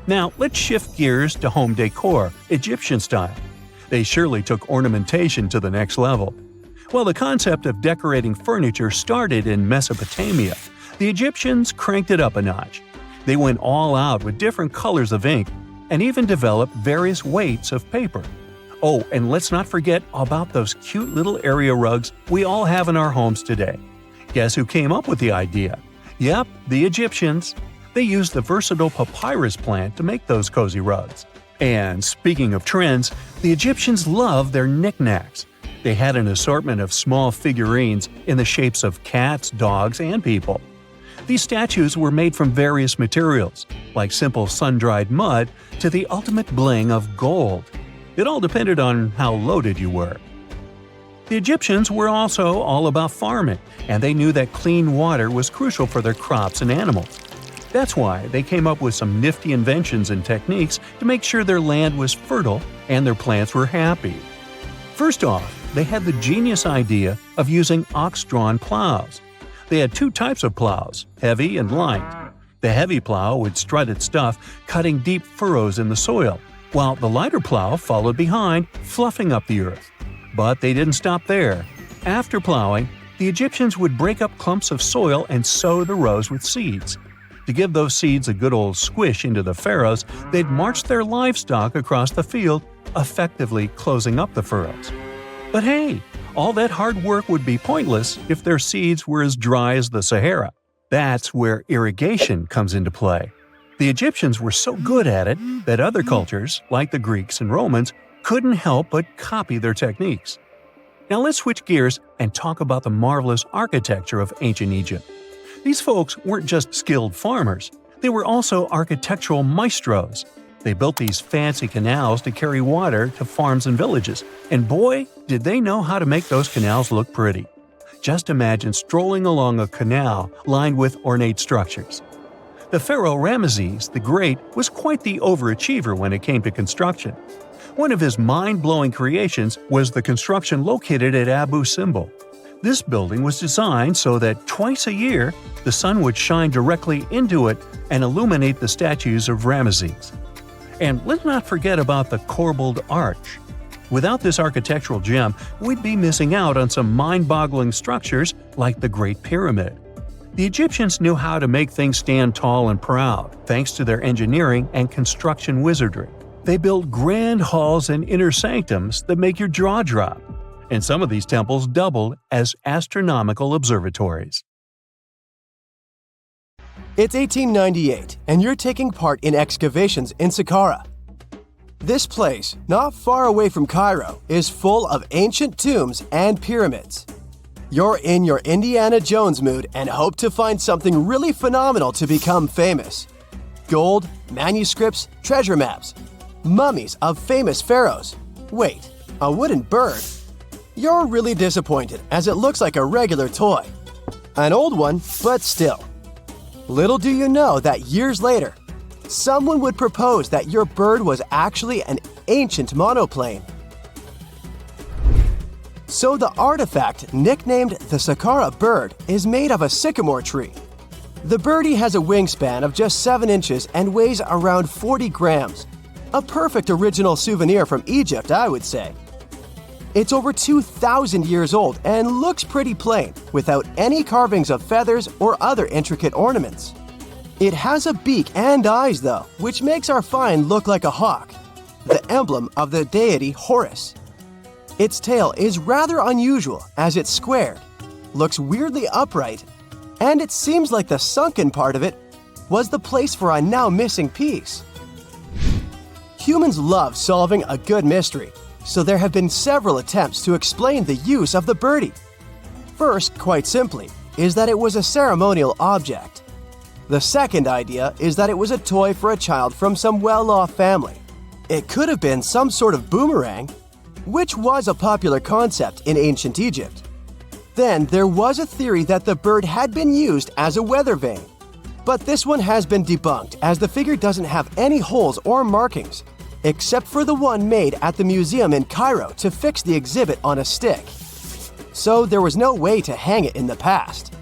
Now, let's shift gears to home decor, Egyptian style. They surely took ornamentation to the next level. While the concept of decorating furniture started in Mesopotamia, the Egyptians cranked it up a notch. They went all out with different colors of ink and even developed various weights of paper. Oh, and let's not forget about those cute little area rugs we all have in our homes today. Guess who came up with the idea? Yep, the Egyptians. They used the versatile papyrus plant to make those cozy rugs. And speaking of trends, the Egyptians loved their knickknacks. They had an assortment of small figurines in the shapes of cats, dogs, and people. These statues were made from various materials, like simple sun-dried mud to the ultimate bling of gold. It all depended on how loaded you were. The Egyptians were also all about farming, and they knew that clean water was crucial for their crops and animals. That's why they came up with some nifty inventions and techniques to make sure their land was fertile and their plants were happy. First off, they had the genius idea of using ox-drawn plows. They had two types of plows, heavy and light. The heavy plow would strut its stuff, cutting deep furrows in the soil, while the lighter plow followed behind, fluffing up the earth. But they didn't stop there. After plowing, the Egyptians would break up clumps of soil and sow the rows with seeds. To give those seeds a good old squish into the furrows, they'd march their livestock across the field, effectively closing up the furrows. But hey, all that hard work would be pointless if their seeds were as dry as the Sahara. That's where irrigation comes into play. The Egyptians were so good at it that other cultures, like the Greeks and Romans, couldn't help but copy their techniques. Now let's switch gears and talk about the marvelous architecture of ancient Egypt. These folks weren't just skilled farmers, They were also architectural maestros. They built these fancy canals to carry water to farms and villages, and boy, did they know how to make those canals look pretty. Just imagine strolling along a canal lined with ornate structures. The Pharaoh Ramesses the Great was quite the overachiever when it came to construction. One of his mind-blowing creations was the construction located at Abu Simbel. This building was designed so that twice a year, the sun would shine directly into it and illuminate the statues of Ramesses. And let's not forget about the corbelled arch. Without this architectural gem, we'd be missing out on some mind-boggling structures like the Great Pyramid. The Egyptians knew how to make things stand tall and proud, thanks to their engineering and construction wizardry. They built grand halls and inner sanctums that make your jaw drop, and some of these temples doubled as astronomical observatories. It's 1898, and you're taking part in excavations in Saqqara. This place, not far away from Cairo, is full of ancient tombs and pyramids. You're in your Indiana Jones mood and hope to find something really phenomenal to become famous. Gold, manuscripts, treasure maps, mummies of famous pharaohs. Wait, a wooden bird? You're really disappointed as it looks like a regular toy. An old one, but still. Little do you know that years later, someone would propose that your bird was actually an ancient monoplane. So the artifact, nicknamed the Saqqara Bird, is made of a sycamore tree. The birdie has a wingspan of just 7 inches and weighs around 40 grams. A perfect original souvenir from Egypt, I would say. It's over 2,000 years old and looks pretty plain, without any carvings of feathers or other intricate ornaments. It has a beak and eyes though, which makes our find look like a hawk, the emblem of the deity Horus. Its tail is rather unusual as it's squared, looks weirdly upright, and it seems like the sunken part of it was the place for a now missing piece. Humans love solving a good mystery, so there have been several attempts to explain the use of the birdie. First, quite simply, is that it was a ceremonial object. The second idea is that it was a toy for a child from some well-off family. It could have been some sort of boomerang, which was a popular concept in ancient Egypt. Then there was a theory that the bird had been used as a weather vane. But this one has been debunked as the figure doesn't have any holes or markings, except for the one made at the museum in Cairo to fix the exhibit on a stick. So there was no way to hang it in the past.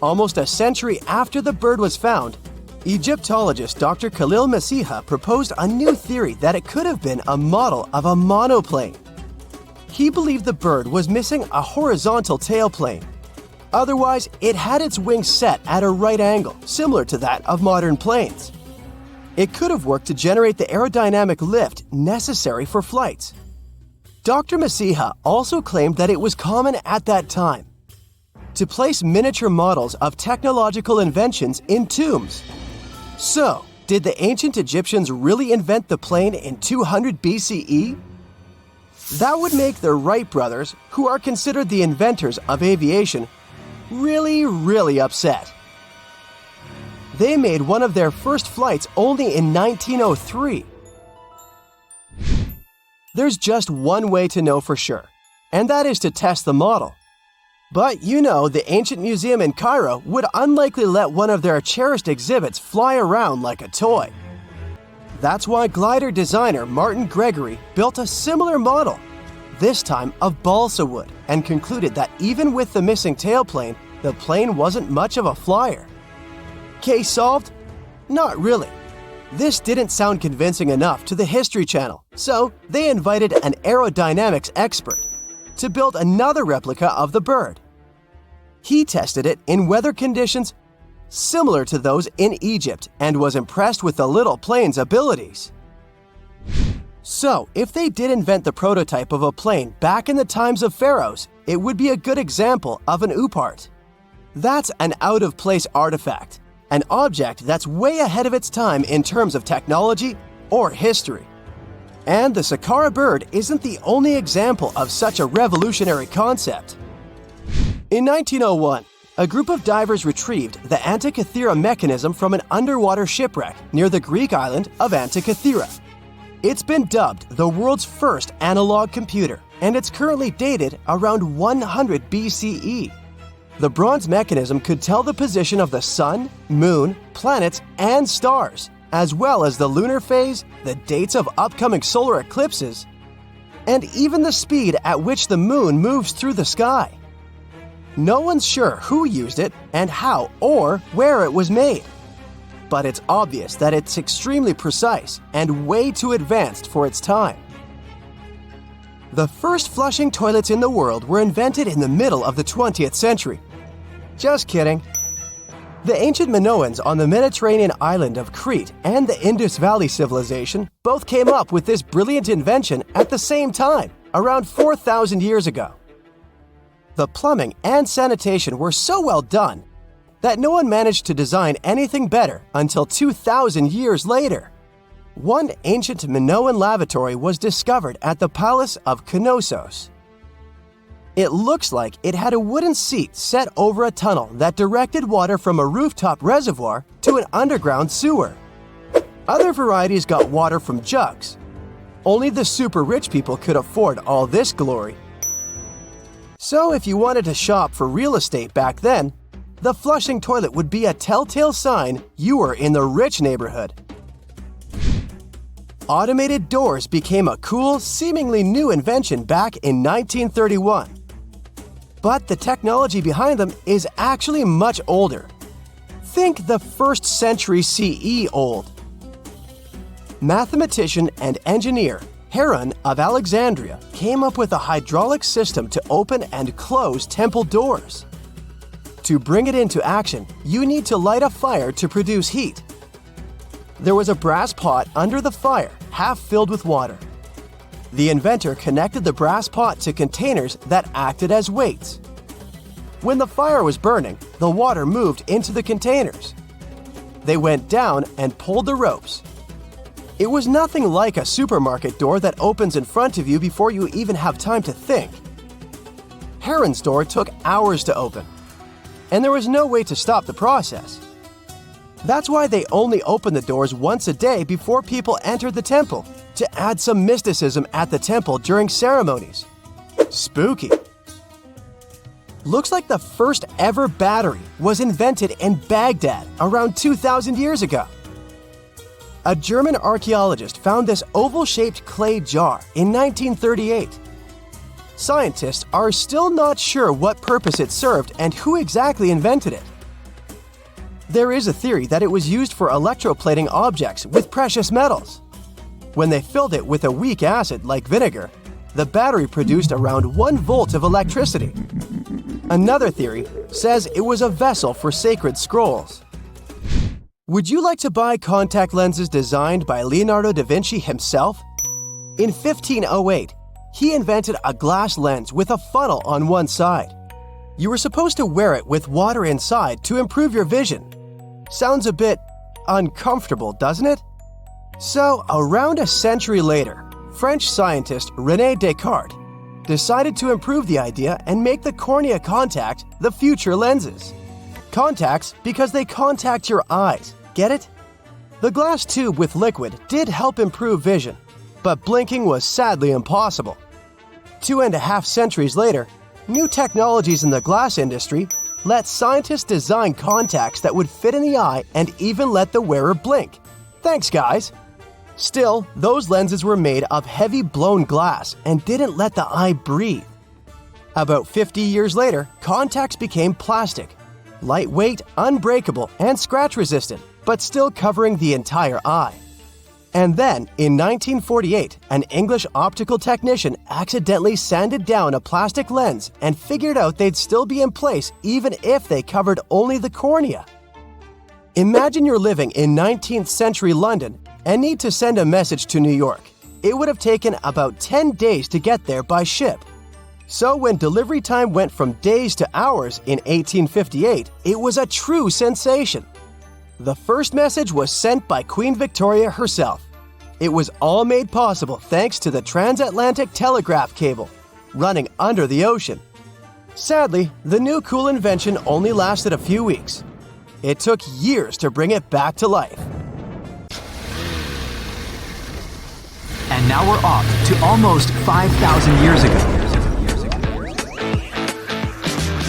Almost a century after the bird was found, Egyptologist Dr. Khalil Masiha proposed a new theory that it could have been a model of a monoplane. He believed the bird was missing a horizontal tailplane. Otherwise, it had its wings set at a right angle, similar to that of modern planes. It could have worked to generate the aerodynamic lift necessary for flights. Dr. Masiha also claimed that it was common at that time to place miniature models of technological inventions in tombs. So, did the ancient Egyptians really invent the plane in 200 BCE? That would make the Wright brothers, who are considered the inventors of aviation, really upset. They made one of their first flights only in 1903. There's just one way to know for sure, and that is to test the model. But you know, the ancient museum in Cairo would unlikely let one of their cherished exhibits fly around like a toy. That's why glider designer Martin Gregory built a similar model, this time of balsa wood, and concluded that even with the missing tailplane, the plane wasn't much of a flyer. Case solved? Not really. This didn't sound convincing enough to the History Channel, so they invited an aerodynamics expert to build another replica of the bird. He tested it in weather conditions similar to those in Egypt and was impressed with the little plane's abilities. So, if they did invent the prototype of a plane back in the times of pharaohs, it would be a good example of an oupart. That's an out-of-place artifact, an object that's way ahead of its time in terms of technology or history. And the Saqqara Bird isn't the only example of such a revolutionary concept. In 1901, a group of divers retrieved the Antikythera mechanism from an underwater shipwreck near the Greek island of Antikythera. It's been dubbed the world's first analog computer, and it's currently dated around 100 BCE. The bronze mechanism could tell the position of the sun, moon, planets, and stars, as well as the lunar phase, the dates of upcoming solar eclipses, and even the speed at which the moon moves through the sky. No one's sure who used it and how or where it was made. But it's obvious that it's extremely precise and way too advanced for its time. The first flushing toilets in the world were invented in the middle of the 20th century. Just kidding. The ancient Minoans on the Mediterranean island of Crete and the Indus Valley civilization both came up with this brilliant invention at the same time, around 4,000 years ago. The plumbing and sanitation were so well done that no one managed to design anything better until 2,000 years later. One ancient Minoan lavatory was discovered at the Palace of Knossos. It looks like it had a wooden seat set over a tunnel that directed water from a rooftop reservoir to an underground sewer. Other varieties got water from jugs. Only the super rich people could afford all this glory. So if you wanted to shop for real estate back then, the flushing toilet would be a telltale sign you were in the rich neighborhood. Automated doors became a cool, seemingly new invention back in 1931. But the technology behind them is actually much older. Think the 1st century CE old. Mathematician and engineer Heron of Alexandria came up with a hydraulic system to open and close temple doors. To bring it into action, you need to light a fire to produce heat. There was a brass pot under the fire, half filled with water. The inventor connected the brass pot to containers that acted as weights. When the fire was burning, the water moved into the containers. They went down and pulled the ropes. It was nothing like a supermarket door that opens in front of you before you even have time to think. Heron's door took hours to open, and there was no way to stop the process. That's why they only opened the doors once a day before people entered the temple, to add some mysticism at the temple during ceremonies. Spooky. Looks like the first ever battery was invented in Baghdad around 2,000 years ago. A German archaeologist found this oval-shaped clay jar in 1938. Scientists are still not sure what purpose it served and who exactly invented it. There is a theory that it was used for electroplating objects with precious metals. When they filled it with a weak acid like vinegar, the battery produced around 1 volt of electricity. Another theory says it was a vessel for sacred scrolls. Would you like to buy contact lenses designed by Leonardo da Vinci himself? In 1508, he invented a glass lens with a funnel on one side. You were supposed to wear it with water inside to improve your vision. Sounds a bit uncomfortable, doesn't it? So, around a century later, French scientist René Descartes decided to improve the idea and make the cornea contact the future lenses. Contacts because they contact your eyes, get it? The glass tube with liquid did help improve vision, but blinking was sadly impossible. 2.5 centuries later, new technologies in the glass industry let scientists design contacts that would fit in the eye and even let the wearer blink. Thanks, guys! Still, those lenses were made of heavy blown glass and didn't let the eye breathe. About 50 years later, contacts became plastic, lightweight, unbreakable, and scratch-resistant, but still covering the entire eye. And then, in 1948, an English optical technician accidentally sanded down a plastic lens and figured out they'd still be in place even if they covered only the cornea. Imagine you're living in 19th century London and need to send a message to New York. It would have taken about 10 days to get there by ship. So when delivery time went from days to hours in 1858, it was a true sensation. The first message was sent by Queen Victoria herself. It was all made possible thanks to the transatlantic telegraph cable, running under the ocean. Sadly, the new cool invention only lasted a few weeks. It took years to bring it back to life. And now we're off to almost 5,000 years ago.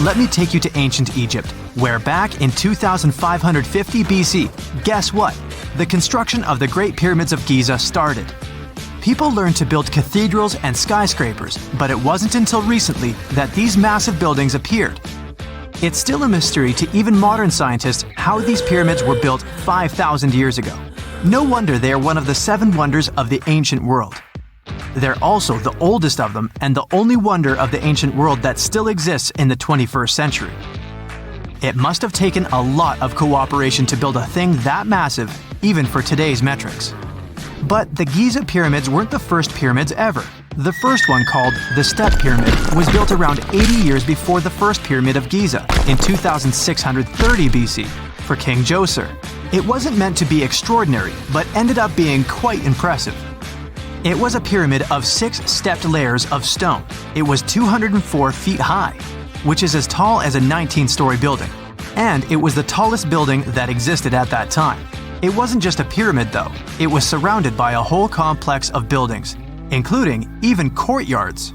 Let me take you to ancient Egypt, where back in 2550 BC, guess what? The construction of the Great Pyramids of Giza started. People learned to build cathedrals and skyscrapers, but it wasn't until recently that these massive buildings appeared. It's still a mystery to even modern scientists how these pyramids were built 5,000 years ago. No wonder they are one of the 7 wonders of the ancient world. They're also the oldest of them and the only wonder of the ancient world that still exists in the 21st century. It must have taken a lot of cooperation to build a thing that massive, even for today's metrics. But the Giza pyramids weren't the first pyramids ever. The first one, called the Step Pyramid, was built around 80 years before the first pyramid of Giza in 2630 BC for King Djoser. It wasn't meant to be extraordinary, but ended up being quite impressive. It was a pyramid of 6 stepped layers of stone. It was 204 feet high, which is as tall as a 19-story building. And it was the tallest building that existed at that time. It wasn't just a pyramid though, it was surrounded by a whole complex of buildings, including even courtyards.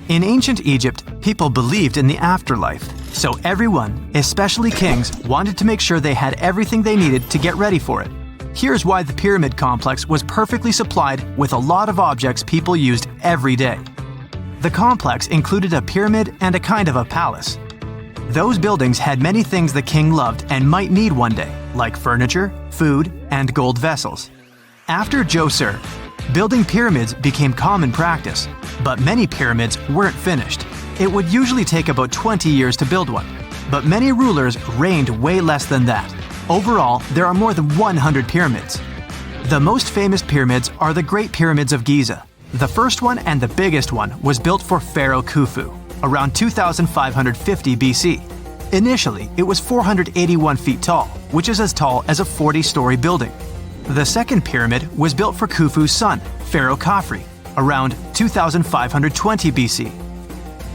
In ancient Egypt, people believed in the afterlife, so everyone, especially kings, wanted to make sure they had everything they needed to get ready for it. Here's why the pyramid complex was perfectly supplied with a lot of objects people used every day. The complex included a pyramid and a kind of a palace. Those buildings had many things the king loved and might need one day, like furniture, food, and gold vessels. After Djoser, building pyramids became common practice, but many pyramids weren't finished. It would usually take about 20 years to build one, but many rulers reigned way less than that. Overall, there are more than 100 pyramids. The most famous pyramids are the Great Pyramids of Giza. The first one and the biggest one was built for Pharaoh Khufu, around 2550 BC. Initially, it was 481 feet tall, which is as tall as a 40-story building. The second pyramid was built for Khufu's son, Pharaoh Khafre, around 2520 BC.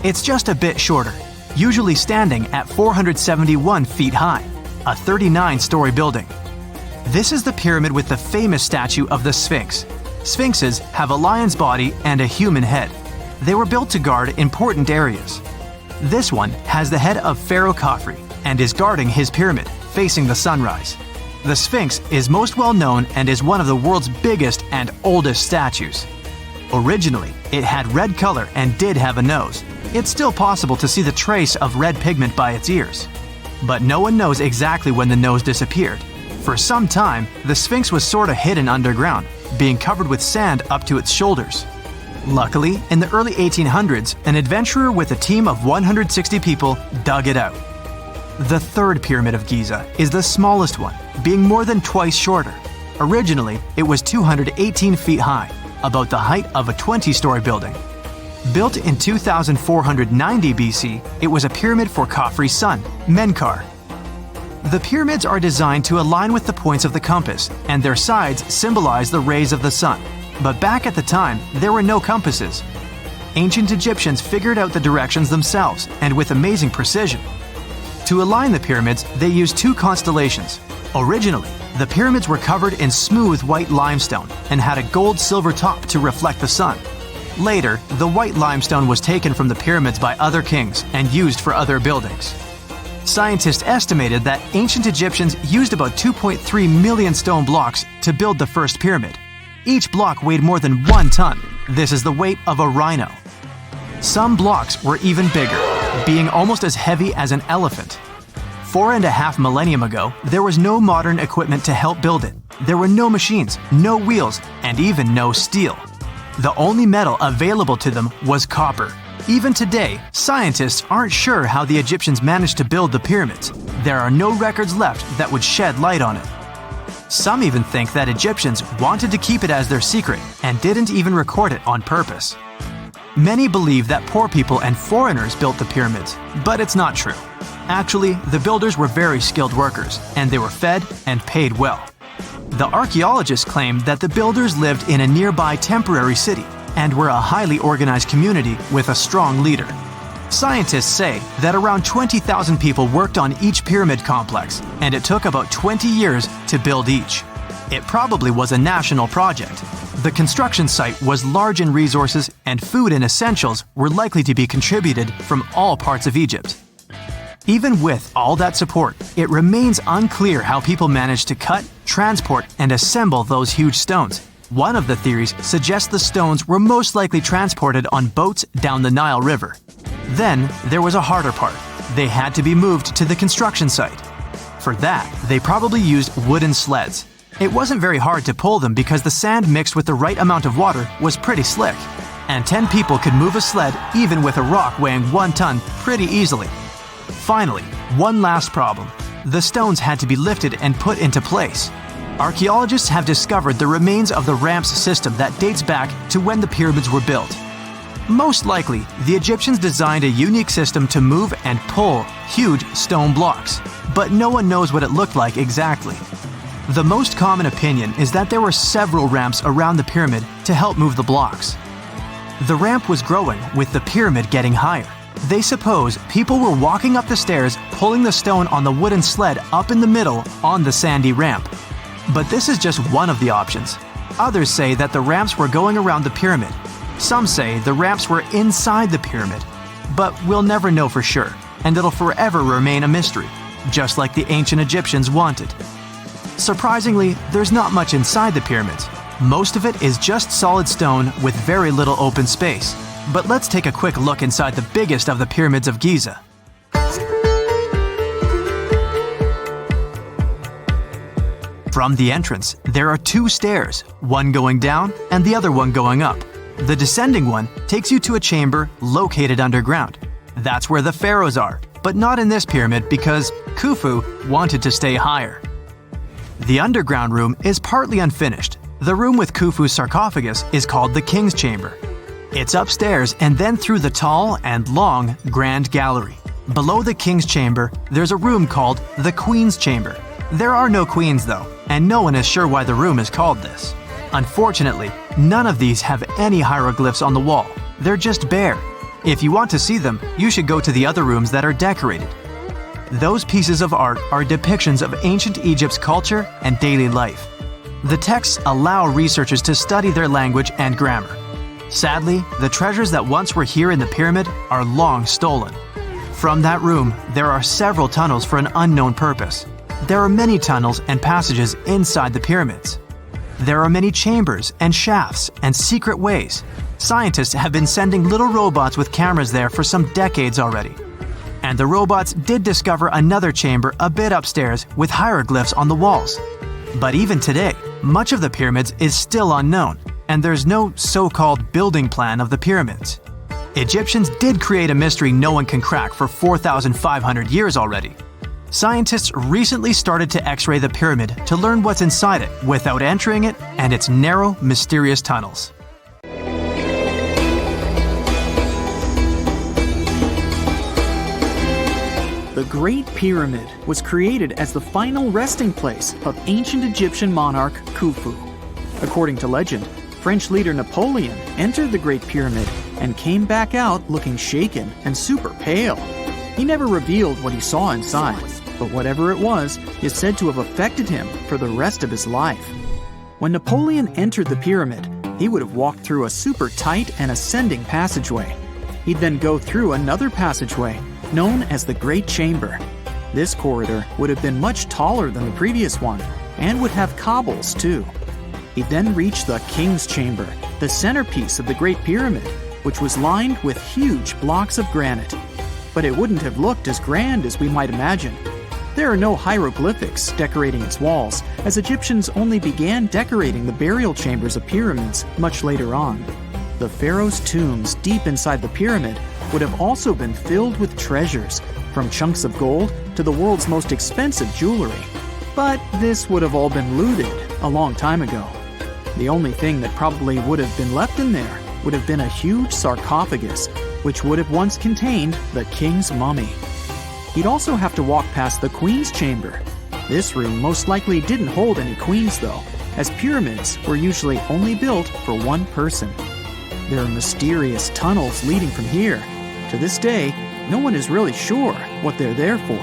It's just a bit shorter, usually standing at 471 feet high, a 39-story building. This is the pyramid with the famous statue of the Sphinx. Sphinxes have a lion's body and a human head. They were built to guard important areas. This one has the head of Pharaoh Khafre and is guarding his pyramid, facing the sunrise. The Sphinx is most well known and is one of the world's biggest and oldest statues. Originally, it had red color and did have a nose. It's still possible to see the trace of red pigment by its ears. But no one knows exactly when the nose disappeared. For some time, the Sphinx was sort of hidden underground, being covered with sand up to its shoulders. Luckily, in the early 1800s, an adventurer with a team of 160 people dug it out. The third pyramid of Giza is the smallest one, being more than twice shorter. Originally, it was 218 feet high, about the height of a 20-story building. Built in 2490 BC, it was a pyramid for Khafre's son, Menkaure. The pyramids are designed to align with the points of the compass, and their sides symbolize the rays of the sun. But back at the time, there were no compasses. Ancient Egyptians figured out the directions themselves, and with amazing precision. To align the pyramids, they used 2 constellations. Originally, the pyramids were covered in smooth white limestone and had a gold-silver top to reflect the sun. Later, the white limestone was taken from the pyramids by other kings and used for other buildings. Scientists estimated that ancient Egyptians used about 2.3 million stone blocks to build the first pyramid. Each block weighed more than 1 ton. This is the weight of a rhino. Some blocks were even bigger, being almost as heavy as an elephant. 4.5 millennia ago, there was no modern equipment to help build it. There were no machines, no wheels, and even no steel. The only metal available to them was copper. Even today, scientists aren't sure how the Egyptians managed to build the pyramids. There are no records left that would shed light on it. Some even think that Egyptians wanted to keep it as their secret and didn't even record it on purpose. Many believe that poor people and foreigners built the pyramids, but it's not true. Actually, the builders were very skilled workers, and they were fed and paid well. The archaeologists claim that the builders lived in a nearby temporary city and were a highly organized community with a strong leader. Scientists say that around 20,000 people worked on each pyramid complex, and it took about 20 years to build each. It probably was a national project. The construction site was large in resources, and food and essentials were likely to be contributed from all parts of Egypt. Even with all that support, it remains unclear how people managed to cut, transport, and assemble those huge stones. One of the theories suggests the stones were most likely transported on boats down the Nile River. Then, there was a harder part. They had to be moved to the construction site. For that, they probably used wooden sleds. It wasn't very hard to pull them because the sand mixed with the right amount of water was pretty slick. And 10 people could move a sled even with a rock weighing 1 ton pretty easily. Finally, one last problem. The stones had to be lifted and put into place. Archaeologists have discovered the remains of the ramps system that dates back to when the pyramids were built. Most likely, the Egyptians designed a unique system to move and pull huge stone blocks, but no one knows what it looked like exactly. The most common opinion is that there were several ramps around the pyramid to help move the blocks. The ramp was growing with the pyramid getting higher. They suppose people were walking up the stairs, pulling the stone on the wooden sled up in the middle on the sandy ramp. But this is just one of the options. Others say that the ramps were going around the pyramid. Some say the ramps were inside the pyramid. But we'll never know for sure, and it'll forever remain a mystery, just like the ancient Egyptians wanted. Surprisingly, there's not much inside the pyramids. Most of it is just solid stone with very little open space. But let's take a quick look inside the biggest of the pyramids of Giza. From the entrance, there are 2 stairs, one going down and the other one going up. The descending one takes you to a chamber located underground. That's where the pharaohs are, but not in this pyramid because Khufu wanted to stay higher. The underground room is partly unfinished. The room with Khufu's sarcophagus is called the King's Chamber. It's upstairs and then through the tall and long Grand Gallery. Below the King's Chamber, there's a room called the Queen's Chamber. There are no queens though, and no one is sure why the room is called this. Unfortunately, none of these have any hieroglyphs on the wall. They're just bare. If you want to see them, you should go to the other rooms that are decorated. Those pieces of art are depictions of ancient Egypt's culture and daily life. The texts allow researchers to study their language and grammar. Sadly, the treasures that once were here in the pyramid are long stolen. From that room, there are several tunnels for an unknown purpose. There are many tunnels and passages inside the pyramids. There are many chambers and shafts and secret ways. Scientists have been sending little robots with cameras there for some decades already. And the robots did discover another chamber a bit upstairs with hieroglyphs on the walls. But even today, much of the pyramids is still unknown, and there's no so-called building plan of the pyramids. Egyptians did create a mystery no one can crack for 4,500 years already. Scientists recently started to X-ray the pyramid to learn what's inside it without entering it and its narrow, mysterious tunnels. The Great Pyramid was created as the final resting place of ancient Egyptian monarch Khufu. According to legend, French leader Napoleon entered the Great Pyramid and came back out looking shaken and super pale. He never revealed what he saw inside, but whatever it was is said to have affected him for the rest of his life. When Napoleon entered the pyramid, he would have walked through a super tight and ascending passageway. He'd then go through another passageway, known as the Great Chamber. This corridor would have been much taller than the previous one, and would have cobbles too. He'd then reach the King's Chamber, the centerpiece of the Great Pyramid, which was lined with huge blocks of granite. But it wouldn't have looked as grand as we might imagine. There are no hieroglyphics decorating its walls, as Egyptians only began decorating the burial chambers of pyramids much later on. The pharaoh's tombs deep inside the pyramid would have also been filled with treasures, from chunks of gold to the world's most expensive jewelry. But this would have all been looted a long time ago. The only thing that probably would have been left in there would have been a huge sarcophagus, which would have once contained the king's mummy. He'd also have to walk past the Queen's Chamber. This room most likely didn't hold any queens though, as pyramids were usually only built for one person. There are mysterious tunnels leading from here, To this day, no one is really sure what they're there for.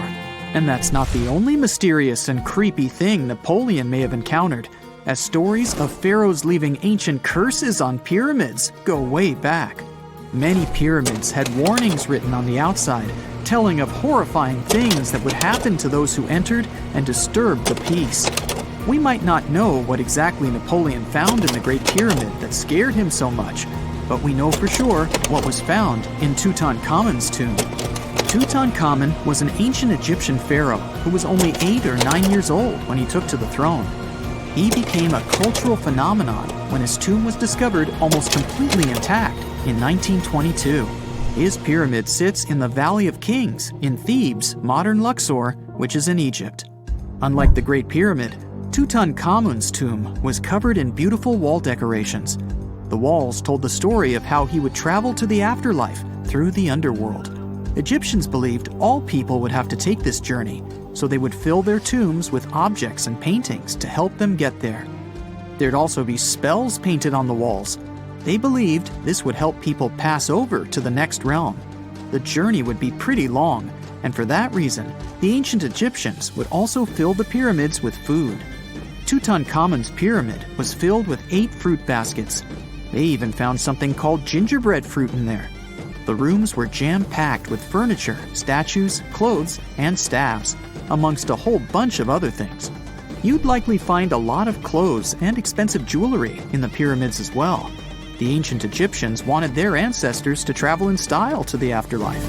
And that's not the only mysterious and creepy thing Napoleon may have encountered, as stories of pharaohs leaving ancient curses on pyramids go way back. Many pyramids had warnings written on the outside, telling of horrifying things that would happen to those who entered and disturbed the peace. We might not know what exactly Napoleon found in the Great Pyramid that scared him so much, but we know for sure what was found in Tutankhamun's tomb. Tutankhamun was an ancient Egyptian pharaoh who was only 8 or 9 years old when he took to the throne. He became a cultural phenomenon when his tomb was discovered almost completely intact in 1922. His pyramid sits in the Valley of Kings in Thebes, modern Luxor, which is in Egypt. Unlike the Great Pyramid, Tutankhamun's tomb was covered in beautiful wall decorations. The walls told the story of how he would travel to the afterlife through the underworld. Egyptians believed all people would have to take this journey, so they would fill their tombs with objects and paintings to help them get there. There'd also be spells painted on the walls. They believed this would help people pass over to the next realm. The journey would be pretty long, and for that reason, the ancient Egyptians would also fill the pyramids with food. Tutankhamun's pyramid was filled with 8 fruit baskets. They even found something called gingerbread fruit in there. The rooms were jam-packed with furniture, statues, clothes, and staves, amongst a whole bunch of other things. You'd likely find a lot of clothes and expensive jewelry in the pyramids as well. The ancient Egyptians wanted their ancestors to travel in style to the afterlife.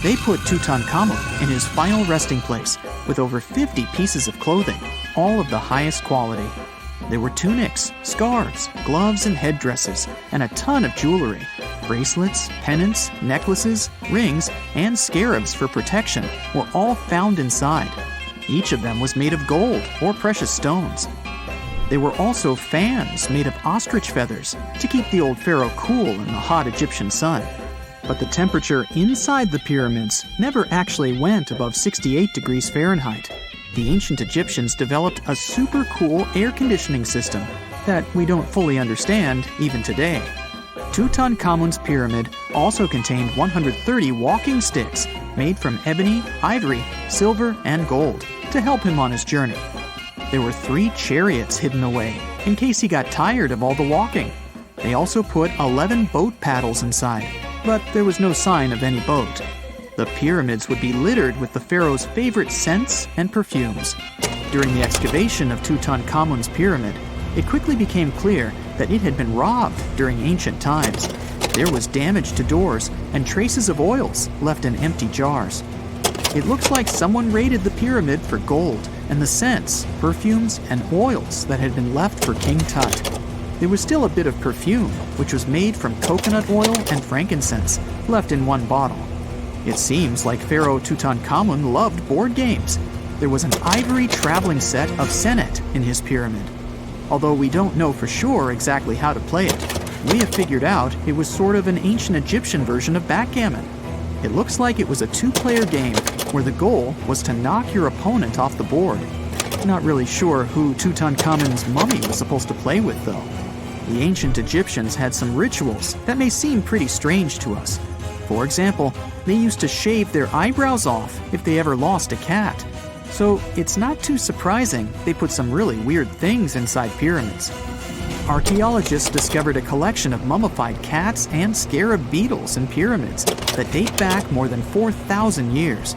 They put Tutankhamun in his final resting place with over 50 pieces of clothing, all of the highest quality. There were tunics, scarves, gloves, and headdresses, and a ton of jewelry. Bracelets, pendants, necklaces, rings, and scarabs for protection were all found inside. Each of them was made of gold or precious stones. There were also fans made of ostrich feathers to keep the old pharaoh cool in the hot Egyptian sun. But the temperature inside the pyramids never actually went above 68 degrees Fahrenheit. The ancient Egyptians developed a super cool air conditioning system that we don't fully understand even today. Tutankhamun's pyramid also contained 130 walking sticks made from ebony, ivory, silver, and gold to help him on his journey. There were 3 chariots hidden away in case he got tired of all the walking. They also put 11 boat paddles inside, but there was no sign of any boat. The pyramids would be littered with the pharaoh's favorite scents and perfumes. During the excavation of Tutankhamun's pyramid, it quickly became clear that it had been robbed during ancient times. There was damage to doors and traces of oils left in empty jars. It looks like someone raided the pyramid for gold and the scents, perfumes, and oils that had been left for King Tut. There was still a bit of perfume, which was made from coconut oil and frankincense, left in one bottle. It seems like Pharaoh Tutankhamun loved board games. There was an ivory traveling set of senet in his pyramid. Although we don't know for sure exactly how to play it, we have figured out it was sort of an ancient Egyptian version of backgammon. It looks like it was a 2-player game where the goal was to knock your opponent off the board. Not really sure who Tutankhamun's mummy was supposed to play with, though. The ancient Egyptians had some rituals that may seem pretty strange to us. For example, they used to shave their eyebrows off if they ever lost a cat. So it's not too surprising they put some really weird things inside pyramids. Archaeologists discovered a collection of mummified cats and scarab beetles in pyramids that date back more than 4,000 years.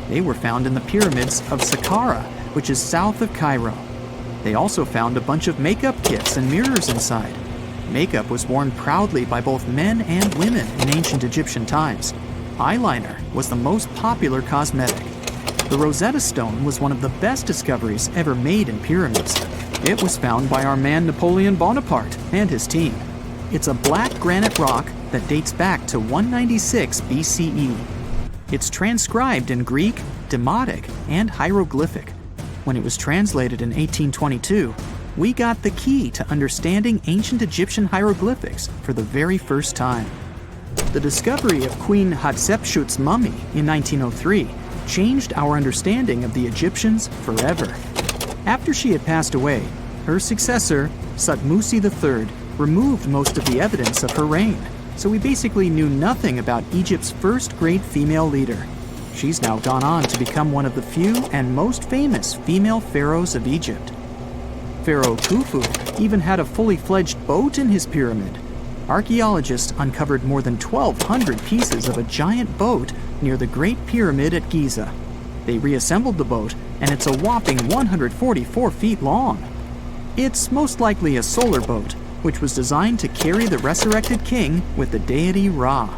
They were found in the pyramids of Saqqara, which is south of Cairo. They also found a bunch of makeup kits and mirrors inside. Makeup was worn proudly by both men and women in ancient Egyptian times. Eyeliner was the most popular cosmetic. The Rosetta Stone was one of the best discoveries ever made in pyramids. It was found by our man Napoleon Bonaparte and his team. It's a black granite rock that dates back to 196 BCE. It's transcribed in Greek, Demotic, and hieroglyphic. When it was translated in 1822, we got the key to understanding ancient Egyptian hieroglyphics for the very first time. The discovery of Queen Hatshepsut's mummy in 1903 changed our understanding of the Egyptians forever. After she had passed away, her successor, Thutmose III, removed most of the evidence of her reign, so we basically knew nothing about Egypt's first great female leader. She's now gone on to become one of the few and most famous female pharaohs of Egypt. Pharaoh Khufu even had a fully fledged boat in his pyramid. Archaeologists uncovered more than 1,200 pieces of a giant boat near the Great Pyramid at Giza. They reassembled the boat, and it's a whopping 144 feet long. It's most likely a solar boat, which was designed to carry the resurrected king with the deity Ra.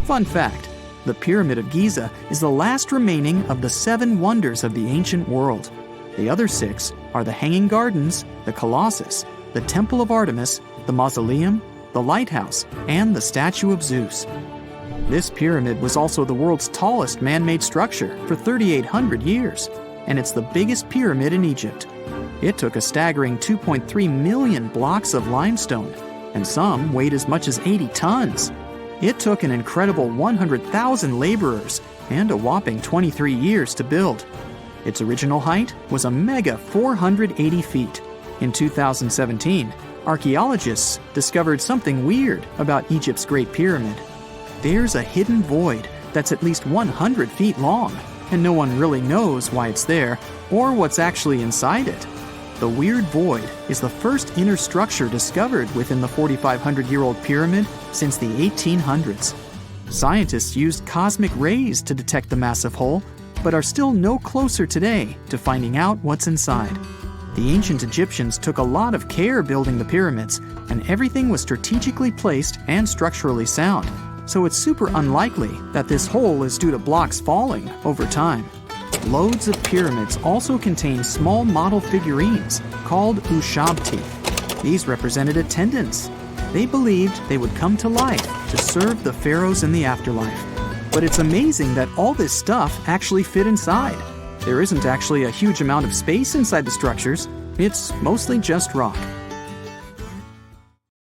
Fun fact, the Pyramid of Giza is the last remaining of the 7 wonders of the ancient world. The other 6 are the Hanging Gardens, the Colossus, the Temple of Artemis, the Mausoleum, the Lighthouse, and the Statue of Zeus. This pyramid was also the world's tallest man-made structure for 3,800 years, and it's the biggest pyramid in Egypt. It took a staggering 2.3 million blocks of limestone, and some weighed as much as 80 tons. It took an incredible 100,000 laborers and a whopping 23 years to build. Its original height was a mega 480 feet. In 2017, archaeologists discovered something weird about Egypt's Great Pyramid. There's a hidden void that's at least 100 feet long, and no one really knows why it's there or what's actually inside it. The weird void is the first inner structure discovered within the 4,500-year-old pyramid since the 1800s. Scientists used cosmic rays to detect the massive hole, but are still no closer today to finding out what's inside. The ancient Egyptians took a lot of care building the pyramids, and everything was strategically placed and structurally sound, so it's super unlikely that this hole is due to blocks falling over time. Loads of pyramids also contain small model figurines called ushabti. These represented attendants. They believed they would come to life to serve the pharaohs in the afterlife. But it's amazing that all this stuff actually fit inside. There isn't actually a huge amount of space inside the structures. It's mostly just rock.